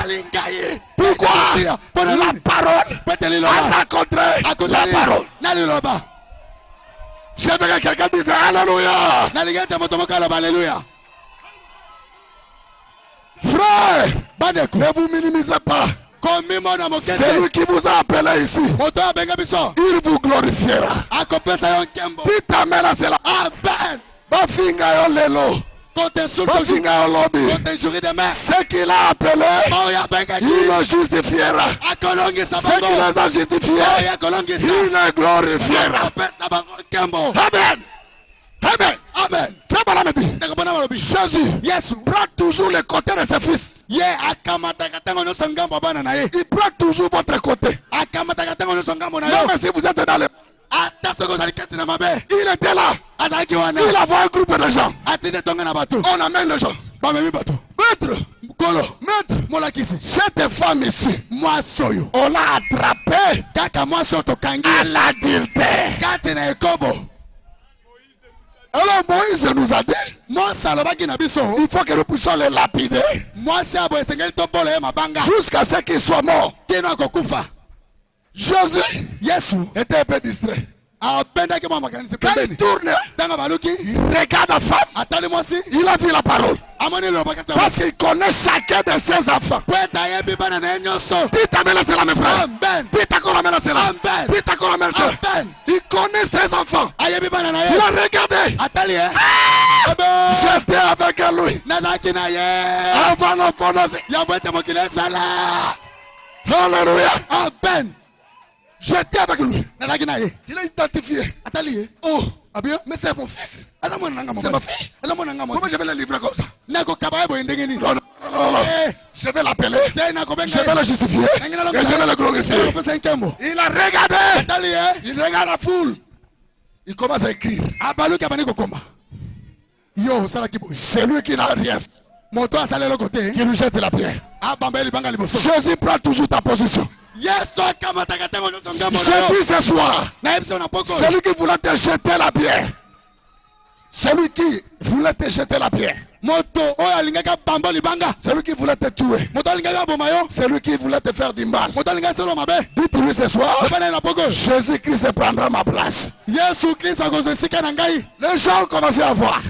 Pourquoi? La parole a rencontré la parole. Je veux que quelqu'un dise Alléluia. Frère, ne vous minimisez pas. C'est lui qui vous a appelé ici. Il vous glorifiera. Dites amen à cela. Bafinga yo lelo. Bafinga yo lobi. Ce qu'il a appelé, il le justifiera. Ce qu'il les a justifiés, il le glorifiera. Amen. Amen. Amen. Jésus prend toujours le côté de ses fils. Il prend toujours votre côté. Même si vous êtes dans le... Il était là. Il avait un groupe de gens. On amène les gens. Maître, cette femme ici, on l'a attrapée à l'adultère. Alors Moïse nous a dit, il faut que nous puissions les lapider jusqu'à ce qu'il soit mort. Jésus était un peu distrait. Quand il tourne, il regarde la femme, il a vu la parole. Parce qu'il connaît chacun de ses enfants. Dites amen à cela, mes frères. Dites encore amen à cela. Dites encore amen à cela. Il connaît ses enfants. Il a regardé. J'étais avec lui. Avant la fondation. Alléluia. Amen. J'étais avec lui. Il a identifié. Oh, mais c'est mon fils. C'est ma fille. Comment je vais le livrer comme ça? Non. Je vais l'appeler. Je vais le justifier. Et je vais le glorifier. Il a regardé. Il regarde la foule. Il commence à écrire. C'est lui qui n'a rien fait. Qui nous jette la pierre. Jésus prend toujours ta position. Je dis ce soir, celui qui voulait te jeter la pierre, celui qui voulait te jeter la pierre, celui qui voulait te tuer, celui qui voulait te faire du mal, dites-lui ce soir, Jésus-Christ prendra ma place. Les gens ont commencé à voir.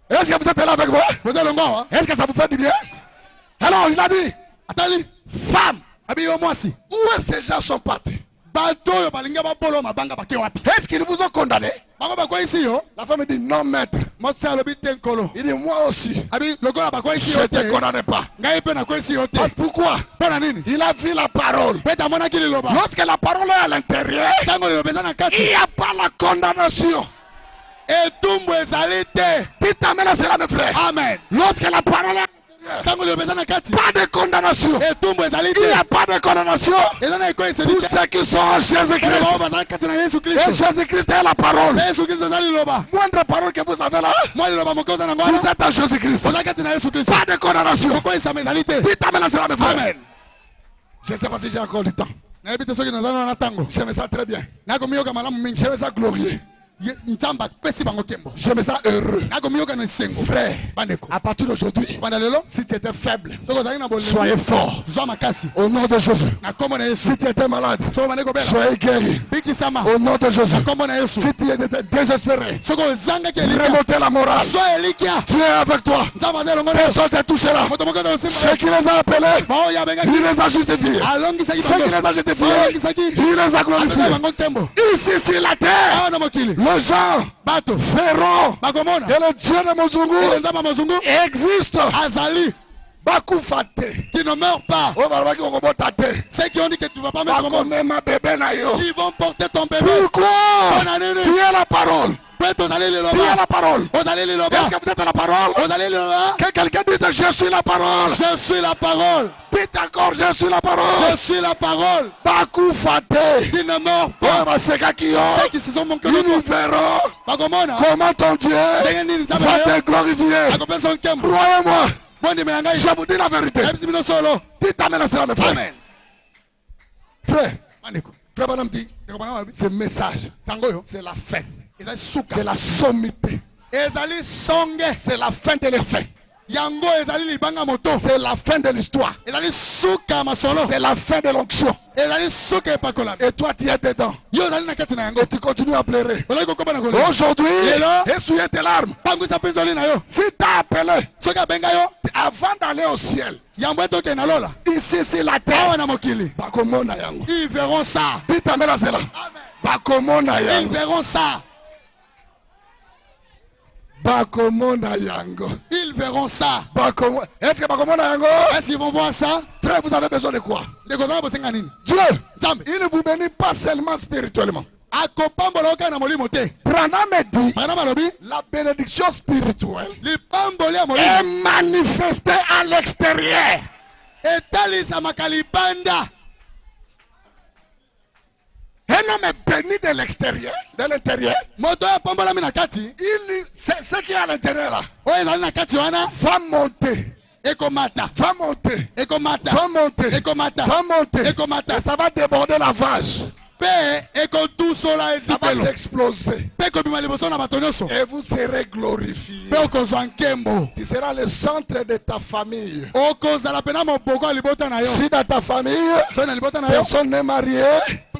Est-ce que vous êtes là avec moi? Est-ce que ça vous fait du bien? Alors il a dit, Atali, femme, abiyo mwasi. où est-ce que ces gens sont partis? Bato yo balinga ba bolo mabanga bake wapi? Est-ce qu'ils vous ont condamné? Bango bakwa ici yo. La femme dit non maître. Mosi alobi tenkolo. Il dit moi aussi. Abi lokola bakwa ici Je yo ne te te. condamne pas. Ngai pe na kwa ici yo te. Parce pourquoi? Pona nini? Il a vu la parole. Peta mona kili loba. Lorsque la parole est à l'intérieur, Tango lo bezana il kati. n'y a pas la condamnation. Etumbu ezali te. Dites amen à cela mes frères. Amen. Lorsque la parole est à l'intérieur, Tango lo bezana kati. pas de condamnation. Etumbu ezali Il n'y te. a pas de condamnation Ezana iko ezali pour te. ceux qui sont en Jésus-Christ. Ba bazana kati na Yesu Et Kristo. Jésus-Christ est la parole. Yesu Kristo ezali loba. Moindre parole que vous avez là, Moi loba mokoza na ngwana. vous êtes en Jésus-Christ. Oza kati na Yesu Kristo. Pas de condamnation. Ko ezama ezali te. Dites amen à cela mes frères. Amen. Je ne sais pas si j'ai encore du temps. Na ebite soki nazana na tango. J'aime ça très bien. Nako miyoka malamu mingi. J'aime ça glorieux. Nzamba pesi bango kembo. J'aime ça heureux. Nako miyoka na sengo. Frère, Bandeko. à partir d'aujourd'hui, Banda lelo. si tu étais faible, Soko zali na bolelo. soyez fort. Zwa makasi. Au nom de Jésus. Na kombo na Yesu. Si tu étais malade, Soko bandeko bela. soyez guéri. Biki sama. Au nom de Jésus. Na kombo na Yesu. Si tu étais désespéré, Soko zanga ke likia. remontez la morale. So elikia. Dieu est avec toi. Nzamba zelo ngona. Personne ne t'a touché là. Moto moko na Ceux simba. qui les a appelés, Bao ya benga. il les a justifiés. Alongi saki Ceux qui les a justifiés, il les a glorifiés. bango kembo. Ici sur la terre, Awa na mokili. les gens Bato. verront Bakomona. que le Dieu de Mozungu Nzamba mazungu. existe. Azali. Bakufate. Qui ne meurt pas. Oh, barabaki okobota te. Ceux qui ont dit que tu ne vas pas mettre au monde. Bakomema bébé na yo. Ils vont porter ton bébé. Pourquoi? Tu es la parole. Peut-être allez le Tu es la parole. Vous allez le Est-ce que vous êtes la parole? Vous allez le Que quelqu'un dise je suis la parole. Je suis la parole. Dites encore je suis la parole. Je suis la parole. Bakufate. Qui ne meurt Oh, pas. baseka kiyo. Ceux qui se sont manqués Ils de nous verront Bakomona. comment ton Dieu va te glorifier. Akopesa nkembo. Croyez-moi, Bonne menangai. je vous dis la vérité. Ebisi bino solo. Dites amen à cela mes frères. Amen. Frère, Maneko. frère Banam dit, Ndeko bana wabi. ce message, Sangoyo. c'est la fin. Ezali suka. C'est la sommité. Ezali songe. C'est la fin de l'effet. Yango ezali libanga moto. C'est la fin de l'histoire. Ezali suka masolo. C'est la fin de l'onction. Ezali suka epakola. Et toi, tu es dedans. Yo ezali na kati na yango. Et tu continues à pleurer. Olaki kokoma na kolo. Aujourd'hui, Lelo. essuyez tes larmes. Pangwisa penzoli na yo. Si tu as appelé, Soki abenga yo. avant d'aller au ciel, Yambo etoke na lola. ici sur la Awa terre, na mokili. bakomona yango. Ils verront ça. Dites amen à cela. Bakomona Ils yango. verront ça. Bakomona yango. Ils verront ça. Est-ce que bakomona yango? Est-ce qu'ils vont voir ça? Frère, vous avez besoin de quoi? Ndeko zana bosenga nini? Dieu, Zambe. il ne vous bénit pas seulement spirituellement. Akopambola oka na molimo te. Branham me dit, Bana malobi. la bénédiction spirituelle Lipamboli ya est molimo. manifestée à l'extérieur. Etalisa makalibanda. Un homme est béni de l'extérieur, de l'intérieur. Moto ya pambola mi na kati. Ce qui est à l'intérieur là, Oyo ezali na kati wana. va monter, Ekomata. va monter, Ekomata. va monter, Ekomata. va monter. Ekomata. Et ça va déborder la vase. Pe ekotusola Ça va ezipelo. s'exploser. Pe kobima liboso na bato nyonso. Et vous serez glorifiés. Pe okozwa nkembo. Tu seras le centre de ta famille. Okozala pena moboko ya libota na yo. Si dans ta famille, Soki na libota na yo. personne n'est marié,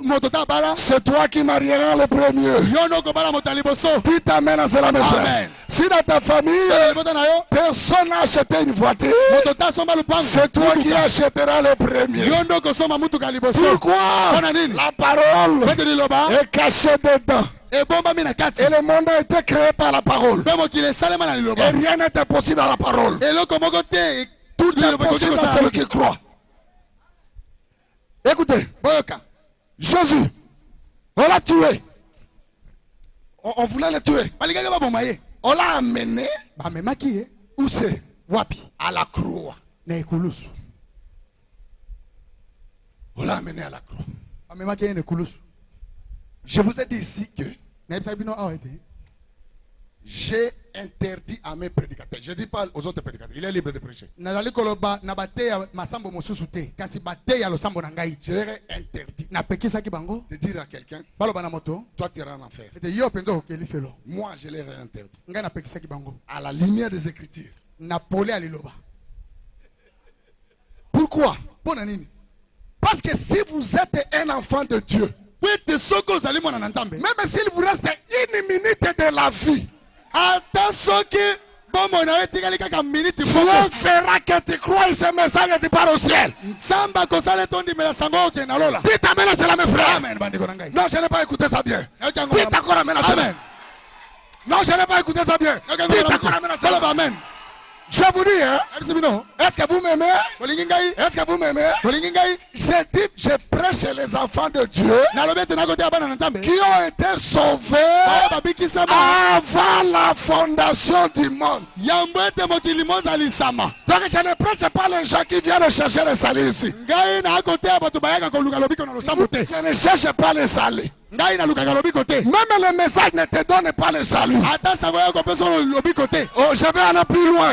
Moto ta bala. c'est toi qui marieras le premier. Yo no kobala moto ya liboso. Dites amen à cela, mes frères. Amen. Si dans ta famille, Soki na libota na yo. personne n'a acheté une voiture, Moto ta somba lupango. c'est toi qui achèteras le premier. Yo ndo kosomba mutuka liboso. Pourquoi? Mpona nini? La parole Pete liloba. est cachée dedans. Ebombami na kati. Et le monde a été créé par la parole. Mpe mokili esalema na Et liloba. rien n'est impossible à la parole. Eloko moko te. Tout est liloba ekoki possible à kosala. celui qui croit. Écoutez, Boyoka. Jésus, on l'a tué. On voulait le tuer. Balingaki baboma ye. On l'a amené. Bamemaki ye. Où c'est? Wapi? À la croix. Na ekulusu. On l'a amené à la croix. Bamemaki ye na ekulusu. Je vous ai dit ici que Nayebisaki bino awa ete. j'ai interdit à mes prédicateurs. Je ne dis pas aux autres prédicateurs. Il est libre de prêcher. Nazali koloba na bateya masambo mosusu te. Kasi bateya losambo na ngai. Je leur ai interdit Napekisaki bango. de dire à quelqu'un, Baloba na moto. toi tu iras en enfer. Ete yo penza okeli felo. Moi je leur ai interdit. Ngai napekisaki bango. À la lumière des Écritures. Na pole ya liloba. Pourquoi? Mpona nini? Parce que si vous êtes un enfant de Dieu, Po ete soki ozali mwana na Nzambe. même s'il vous reste une minute de la vie, Ata soki fera que tu crois ce message et tu pars au ciel. Dites amen à cela, mes frères. Non, je n'ai pas écouté ça bien. Dites encore amen à cela. Non, je n'ai pas écouté ça bien. Dites encore amen à cela. Je vous dis, hein, est-ce que vous m'aimez? Est-ce que vous m'aimez? Je prêche les enfants de Dieu qui ont été sauvés avant la fondation du monde. Donc je ne prêche pas les gens qui viennent chercher les salis ici. Je ne cherche pas les salis. Même le message ne te donne pas le salut. Oh, je vais aller plus loin.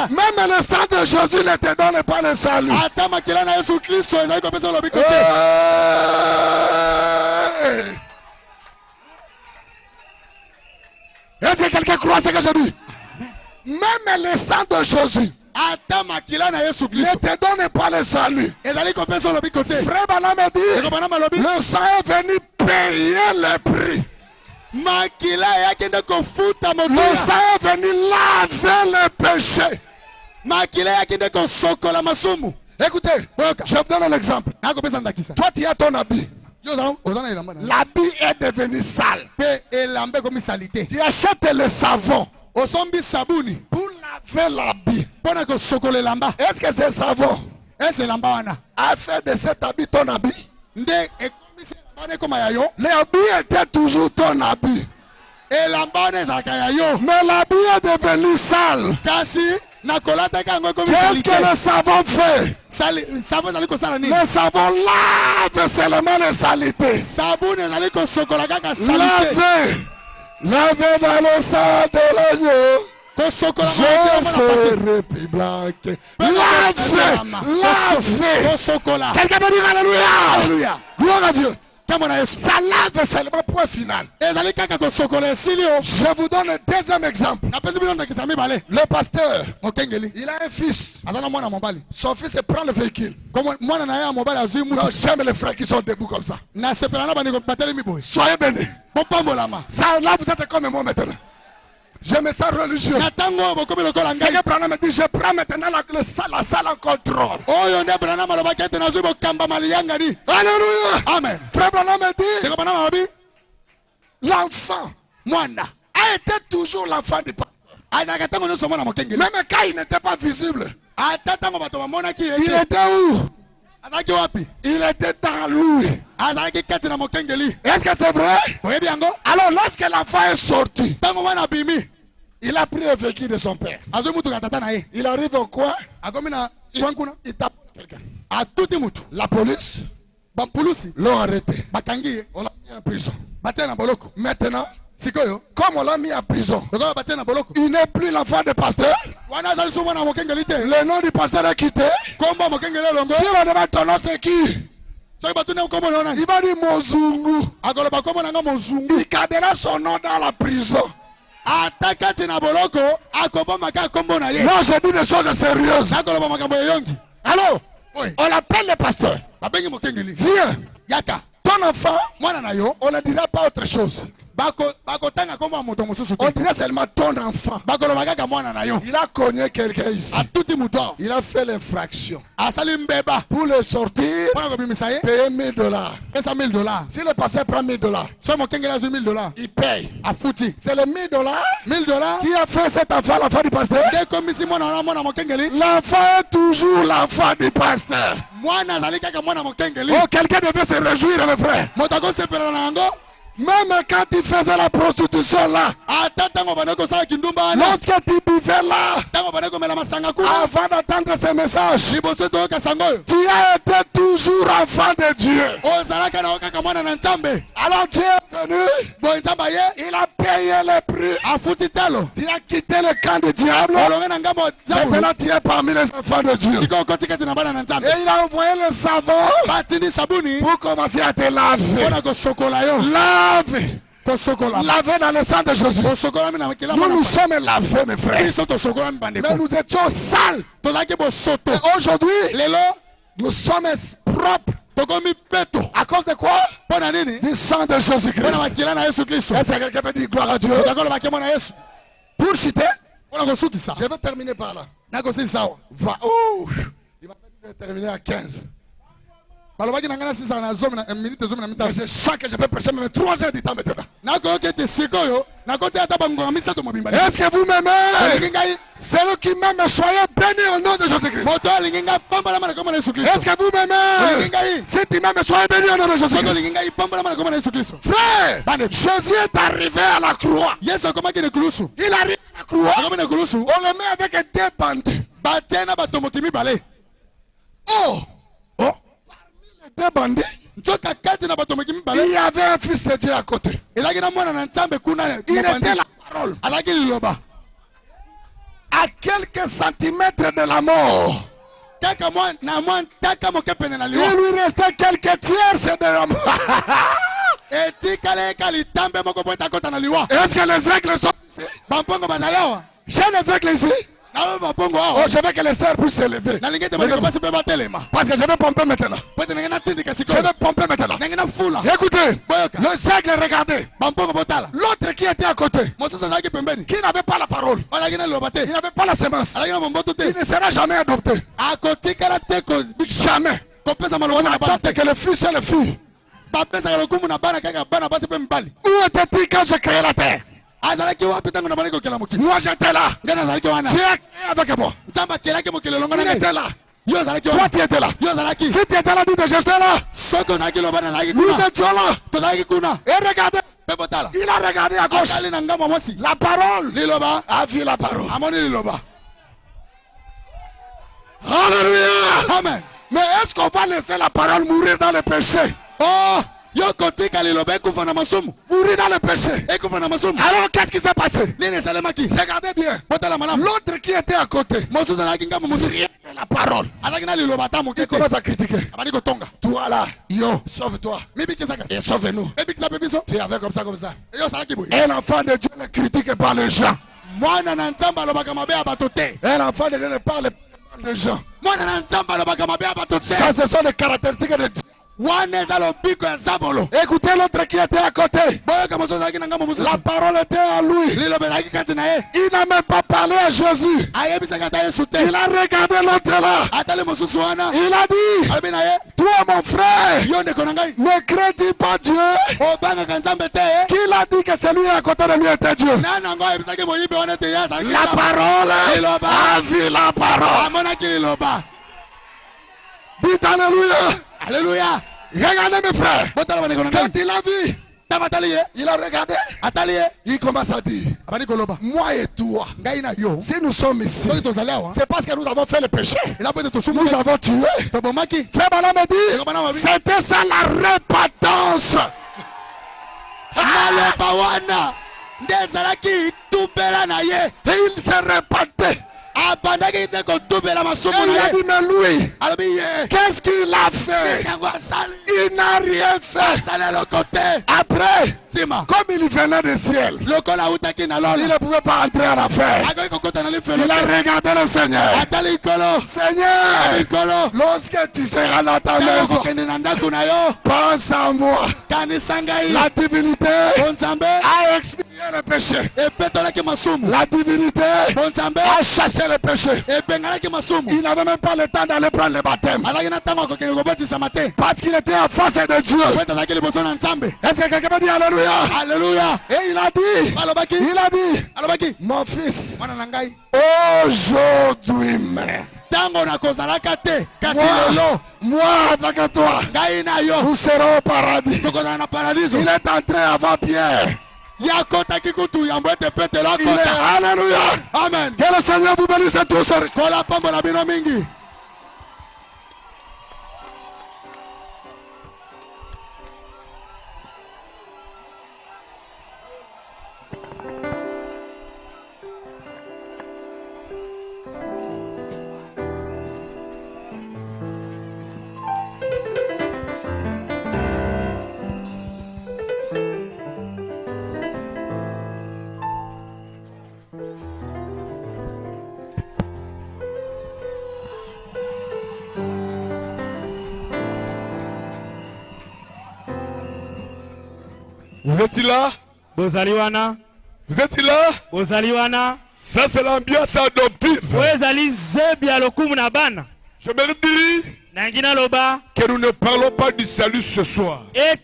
Même le sang de Jésus ne te donne pas le salut. Est-ce que quelqu'un croit ce que je dis? Même le sang de Jésus ne te donne pas le salut. Frère Bana me dit, le sang est venu payer le prix. Le sang est venu laver le péché. Écoutez, je vous donne un exemple. Toi, tu as ton habit. L'habit est devenu sale. Tu achètes le savon pour laver l'habit. Est-ce que c'est savon a fait de cet habit ton habit? L'habit était toujours ton habit. Mais l'habit est devenu sale. Qu'est-ce que le savon fait? Le savon lave seulement les saletés. Lavez dans le sang de l'agneau. Je serai plus blanc. Lavez. Quelqu'un peut dire alléluia. Gloire à Dieu. Ça lave seulement, point final. Je vous donne un deuxième exemple. Le pasteur, il a un fils. Son fils prend le véhicule. Non, j'aime les frères qui sont debout comme ça. Soyez bénis. Ça, là, vous êtes comme moi maintenant. Je me sens religieux. Seigneur Branham me dit, je prends maintenant la salle en contrôle. Alléluia. Amen. Frère Branham me dit, l'enfant a été toujours l'enfant du pasteur. Même quand il n'était pas visible. Il était où? Il était dans lui. Est-ce que c'est vrai? Alors lorsque l'enfant est sorti, il a pris le véhicule de son père. Il arrive au coin. Il tape quelqu'un. La police l'ont arrêté. On l'a mis en prison. Maintenant, comme on l'a mis en prison, il n'est plus l'enfant du pasteur. Le nom du pasteur est quitté. Si on demande ton nom, c'est qui? Il va dire Mozungu. Il gardera son nom dans la prison. Non, je dis des choses sérieuses. Alors, on l'appelle le pasteur. Viens. Ton enfant, on ne dira pas autre chose. On dirait seulement ton enfant. Il a cogné quelqu'un ici. Il a fait l'infraction. Pour le sortir, payer $1000. Si le pasteur prend $1000, il paye. C'est les $1000 qui a fait cet enfant l'enfant du pasteur. L'enfant est toujours l'enfant du pasteur. Oh, quelqu'un devait se réjouir, mes frères. Même quand tu faisais la prostitution là, lorsque tu buvais là, avant d'entendre ces messages, tu as été toujours enfant de Dieu. Alors Dieu est venu, il a payé le prix. Tu as quitté le camp du diable. Maintenant tu es parmi les enfants de Dieu. Et il a envoyé le savon pour commencer à te laver. Laver dans le sang de Jésus. Nous sommes lavés, mes frères. Mais nous étions sales. Et aujourd'hui, nous sommes propres. À cause de quoi? Du sang de Jésus-Christ. Est-ce que quelqu'un peut dire gloire à Dieu? Pour citer, Je vais terminer par là. Va. Oh. Il m'a dit de terminer à 15. Mais je sens que je peux prêcher même 3 heures du temps maintenant. Est-ce que vous m'aimez? Celui qui m'aime, soyez béni au nom de Jésus-Christ. Est-ce que vous m'aimez? Si tu m'aimes, soyez béni au nom de Jésus-Christ. Frère, Jésus est arrivé à la croix. Il arrive à la croix. On le met avec deux bandits. Oh! Deux bandits. Il y avait un fils de Dieu à côté. Il était la parole. À quelques centimètres de la mort. Il lui restait quelques tiers de la mort. Est-ce que les aigles sont ici? J'ai les aigles ici. Oh, je veux que les sœurs puissent s'élever. Parce que je vais pomper maintenant. Je vais pomper maintenant. Écoutez, le seigle regardez. L'autre qui était à côté, qui n'avait pas la parole, il n'avait pas la semence, il ne sera jamais adopté. Jamais. On attend que le fils soit le fils. Où était-il quand j'ai créé la terre? Moi j'étais là. Tu es avec moi. Il était là. Toi tu étais là. Si tu étais là, dis que j'étais là. Nous étions là. Et regardez. Il a regardé à gauche. La parole a vu la parole. Alléluia. Amen. Mais est-ce qu'on va laisser la parole mourir dans le péché? Oh! Mourir dans le péché. Alors qu'est-ce qui s'est passé? Regardez bien. L'autre qui était à côté, la parole, il commence à critiquer. Toi là, sauve-toi et sauve-nous. Tu es avec comme ça. Et l'enfant de Dieu ne critique pas les gens. Et l'enfant de Dieu ne parle pas les gens. Ça, ce sont les caractéristiques de Dieu. Écoutez l'autre qui était à côté. La parole était à lui. Il n'a même pas parlé à Jésus. Il a regardé l'autre là. Il a dit, toi mon frère, ne crains pas Dieu, qu'il a dit que celui à côté de lui était Dieu. La parole a vu la parole. Dites alléluia. Alléluia. Regardez mes frères. Quand il a vu, il a regardé. Il commence à dire, moi et toi, si nous sommes ici, c'est parce que nous avons fait le péché. Nous avons tué. Frère Bala me dit, c'était ça la repentance. Et il s'est repenté. Et il a dit, mais lui, qu'est-ce qu'il a fait? Il n'a rien fait. Après, comme il venait du ciel, il ne pouvait pas entrer à l'affaire. Il a regardé le Seigneur. Seigneur, lorsque tu seras dans ta maison, pense à moi. La divinité a expié le péché. La divinité a chassé le péché. Il n'avait même pas le temps d'aller prendre le baptême. Parce qu'il était en face de Dieu. Est-ce que quelqu'un peut dire alléluia? Alléluia. Et il a dit, mon fils, aujourd'hui même, moi avec toi, nous serons au paradis. Il est entré avant Pierre. Alléluia. Amen. Que le Seigneur vous bénisse tous. Vous êtes là? Bozaliwana. Vous êtes là? Ça c'est l'ambiance adoptive. Je me dis que nous ne parlons pas du salut ce soir, mais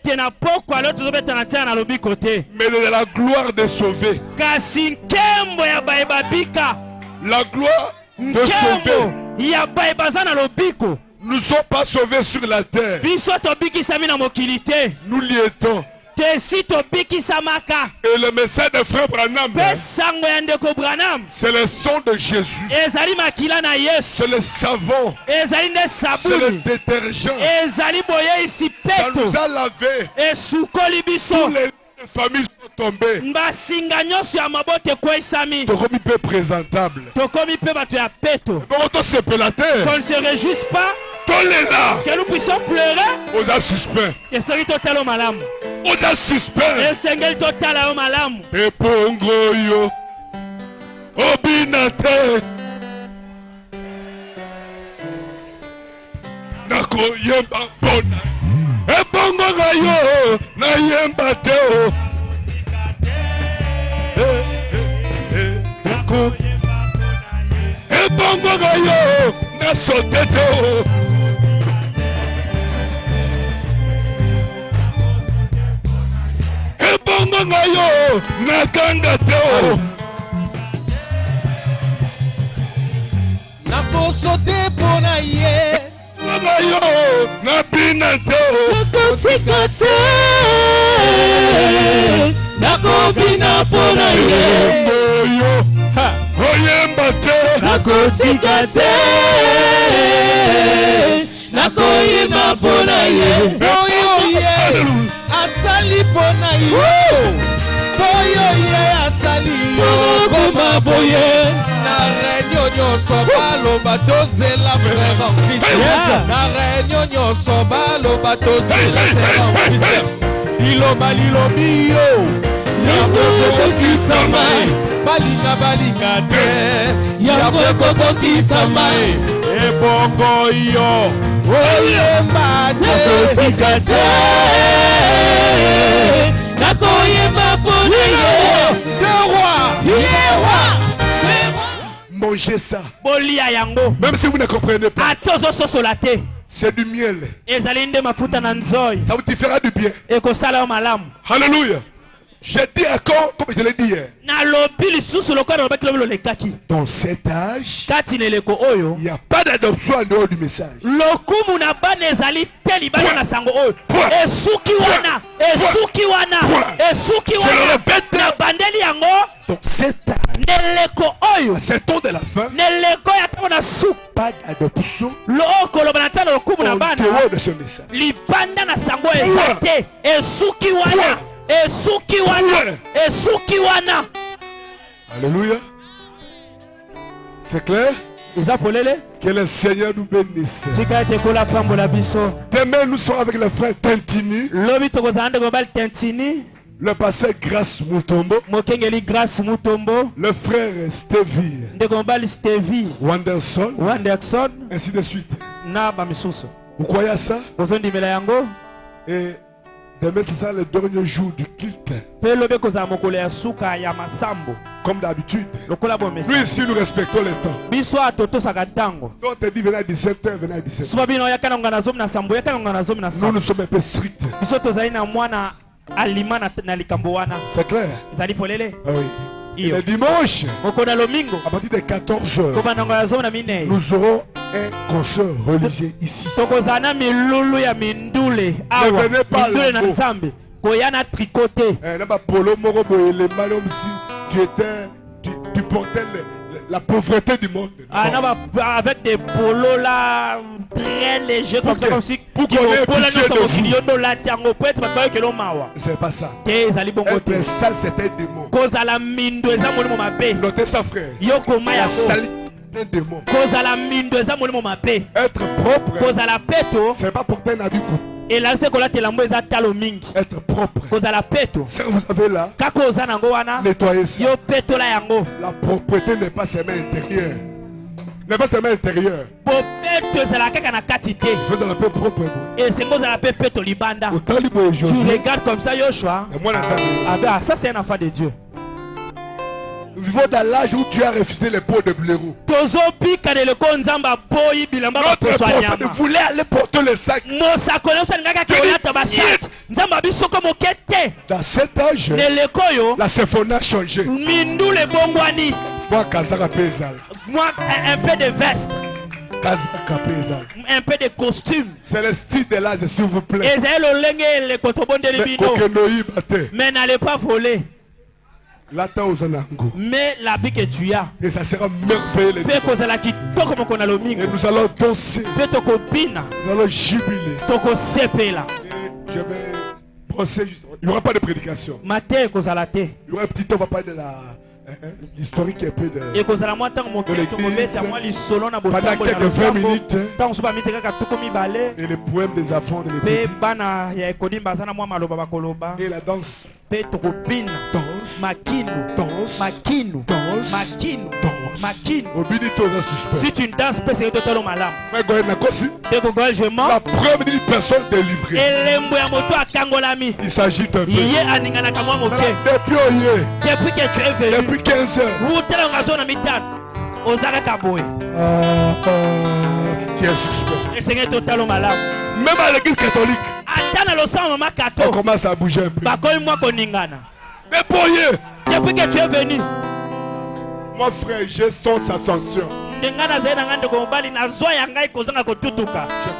de la gloire des sauvés. La gloire de sauver. Nous ne sommes pas sauvés sur la terre. Nous l'y étons. Et le message de frère Branham, c'est le sang de Jésus. C'est le savon. C'est le détergent. Ça nous a lavé. Tous les familles sont tombées. Nous sommes peu présentables. Qu'on ne se réjouisse pas. Que nous puissions pleurer. Aux suspects. Aux suspects. Et pongo yo. Obinate. Nako yemba bona. Et pongo yo. Na yemba teo. Nako. Et pongo yo. Na soteo. Bongo nakanga teo nakosote pona ye bongo napina teo nakotika te nakobina pona ye oyemba te nakotika te nakoyeba pona ye asali pona yo boyo ye asali yo koma boye na réunion nyonso baloba tozela frère en Christ na réunion nyonso baloba tozela frère en Christ lilobi yo yango kokokisama balinga te yango kokokisama ebongo yo oyemba te nakotika te nakoyemba pona ye mangez ça. Bolia yango. Même si vous ne comprenez pas. Atozo sosolate. C'est du miel. Ezalinde mafuta na nzoi. Ça vous te fera du bien. Eko sala malamu. Alléluia. Je dis encore, comme je l'ai dit hier. Dans cet âge, il n'y a pas d'adoption en dehors du message. Je le répète. Dans cet âge, à cet temps de la fin, pas d'adoption en dehors de ce message. Alléluia. C'est clair? Que le Seigneur nous bénisse. Demain nous sommes avec le frère Tentini. Le pasteur Grâce Mutombo. Le frère Stevie Wanderson. Ainsi de suite. Vous croyez à ça? Et demain, c'est ça le dernier jour du culte. Comme d'habitude. Nous ici, nous respectons le temps. Quand on te dit venez à 17h, venez à 17h. Nous, nous sommes un peu stricts. C'est clair? Ah oui. Et le dimanche, à partir de 14h, nous aurons un concert religieux ici. Ne venez pas tu portais la pauvreté du monde. Avec des polos là très légers comme ça, comme si c'est pas ça. Être sale, c'est un démon. Notez ça, frère. La saleté, c'est un démon. Être propre, c'est pas porter un habit court. Être propre. Si vous avez là, nettoyez ça. La propreté n'est pas seulement intérieure. N'est pas seulement intérieure. Il faut dans la paix propre. Tu regardes comme ça, Yoshua. Ça, c'est un enfant de Dieu. vivons dans l'âge où tu as refusé les pots de blaireau. Notre prophète voulait aller porter le sac. Dans cet âge, la symphonie a changé. Moi, Kazaka Pézal. Moi, un peu de veste. Un peu de costume. C'est le style de l'âge, s'il vous plaît. Mais n'allez pas voler. Mais la vie que tu as. Et ça sera merveilleux. Et nous allons danser. Nous allons jubiler. Je vais penser juste. Il n'y aura pas de prédication. Il y aura un petit temps, on va parler de l'historique un peu de l'église. Pendant quelques 20 minutes. Et les poèmes des enfants de l'église. Et la danse. Danse. Si tu ne danses pas, c'est totalement malade. La preuve d'une personne délivrée. Il s'agit d'un peu. Depuis que tu es venu. Depuis 15 heures. Tu es suspect. Même à l'église catholique. On commence à bouger un peu. Depuis que tu es venu. Mon frère, je sens ascension. Je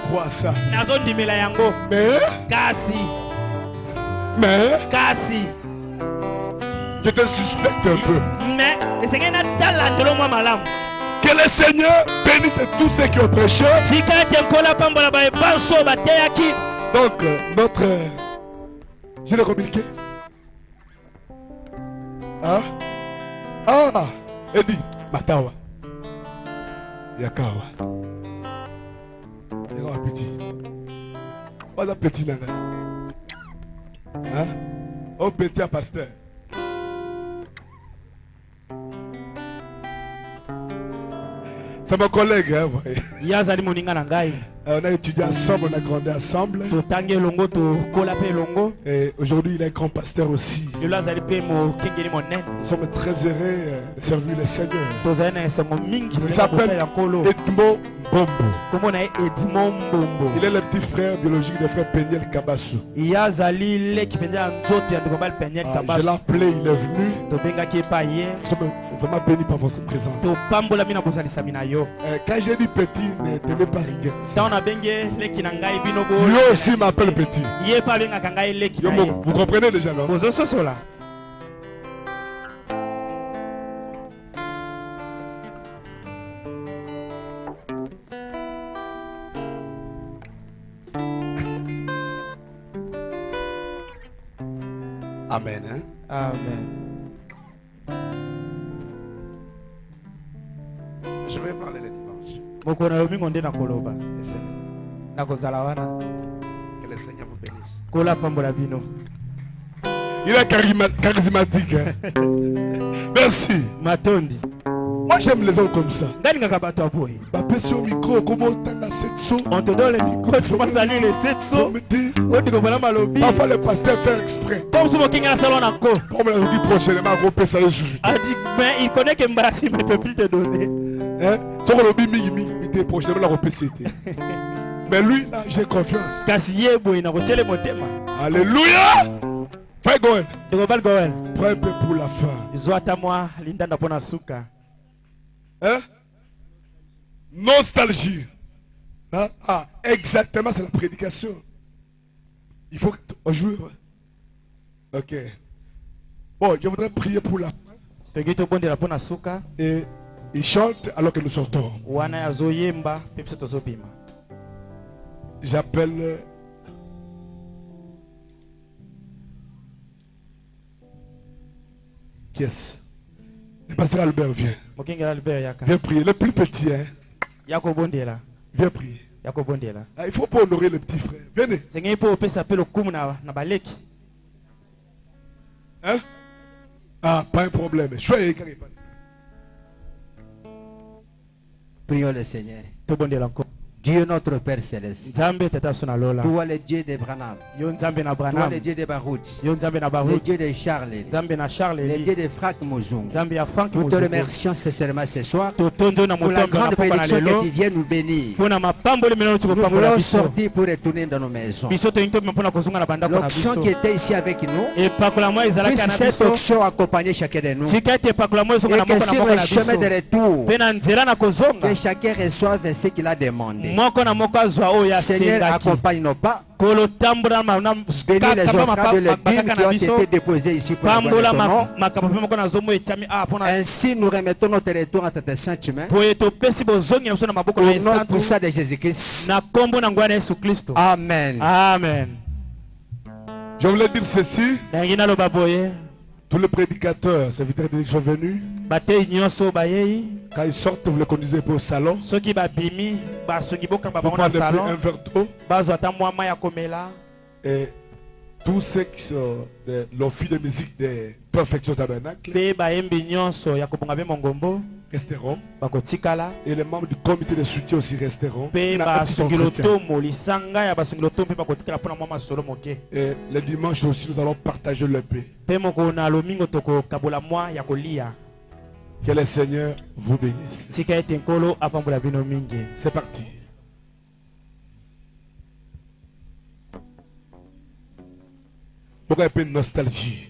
crois ça. Mais je te suspecte un peu. Que le Seigneur bénisse tous ceux qui ont prêché. Donc, notre... Je l'ai communiqué. Ah, Eddie, Matawa. Yakawa. Yakawa petit. Voilà petit nangati. Hein? Oh petit à pasteur. C'est mon collègue, hein, vous voyez. On a étudié ensemble, on a grandi ensemble. Et aujourd'hui, il est grand pasteur aussi. Nous sommes très heureux de servir le Seigneur. Il s'appelle Edmond Bombo. Il est le petit frère biologique de frère Peniel Kabasu. Je l'ai appelé, il est venu. Nous sommes vraiment bénis par votre présence. Quand j'ai dit petit, ne tenez pas rigueur. Lui aussi m'appelle petit. Vous comprenez déjà, non? Amen. Hein? Amen. Je vais parler le dimanche. Que le Seigneur vous bénisse. Il est charismatique. Hein? Merci. Moi j'aime les hommes comme ça. Au micro, comment on te donne le micro, tu commences à lire les 7 sauts. Parfois le pasteur fait exprès. Pour me le dire prochainement, mais il connaît que Mbarassi ne peut plus te donner. Mais lui là, j'ai confiance. Alléluia. Fais Goël. Prends un peu pour la fin. Hein? Nostalgie. Hein? Ah, exactement, c'est la prédication. Il faut qu'on joue. Ok. Bon, je voudrais prier pour la fin. Et il chante alors que nous sortons. J'appelle qui est-ce? Le pasteur Albert vient. Viens prier. Le plus petit, hein? Viens prier. Ah, il ne faut pas honorer le petit frère. Venez. Hein? Ah, pas un problème. Prions le Seigneur. Dieu notre Père Céleste, toi le Dieu d'Abraham, toi le Dieu de Baruch, le Dieu de Charles, le Dieu de Franck Mouzou. Nous te remercions sincèrement ce soir pour la grande bénédiction que tu viens nous bénir. Nous voulons sortir pour retourner dans nos maisons. L'onction qui était ici avec nous, puisse cette onction accompagner chacun de nous. Et que sur le chemin de retour, que chacun reçoive ce qu'il a demandé. Seigneur, accompagne nos pas. Bénis les offrandes de légumes qui ont été déposées ici pour la gloire de ton nom. Ainsi, nous remettons notre retour entre tes saintes mains. Au nom puissant de Jésus-Christ. Amen. Amen. Je voulais dire ceci. Tous les prédicateurs, serviteurs de Dieu sont venus. Quand ils sortent, vous les conduisez pour le salon. Vous prenez un verre d'eau. Et tous ceux qui sont de l'office de musique de Perfection Tabernacle resteront. Et les membres du comité de soutien aussi resteront. Et le dimanche aussi, nous allons partager le pain. Que le Seigneur vous bénisse. C'est parti. Pourquoi il y a une nostalgie?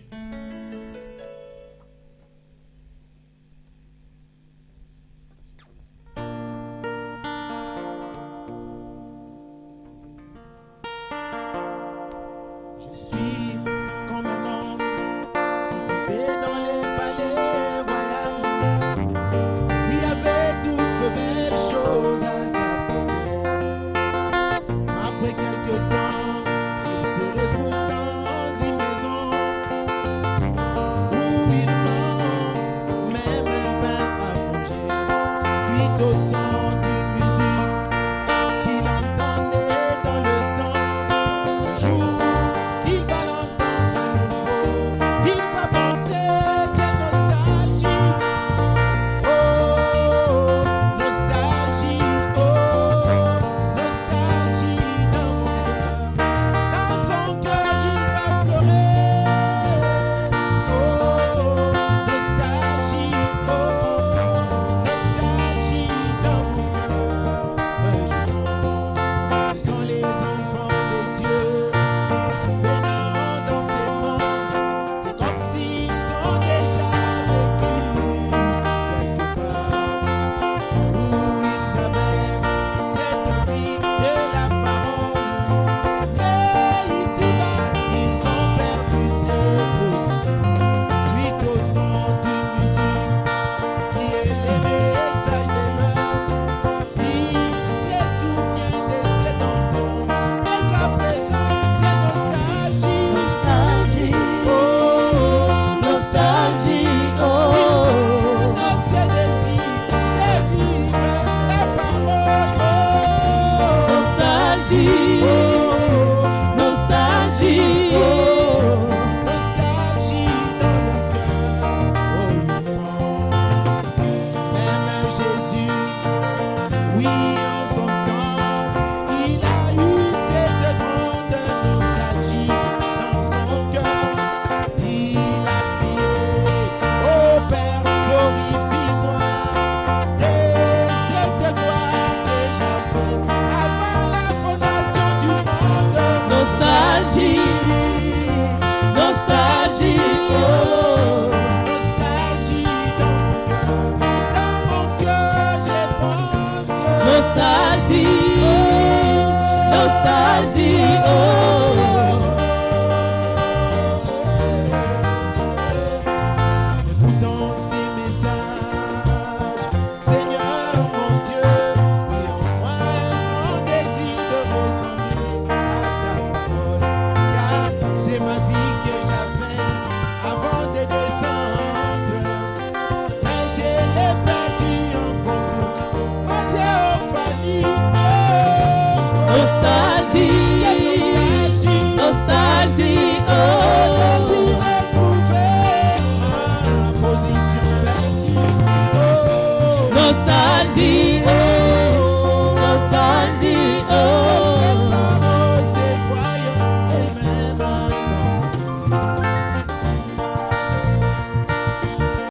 Nostalgie.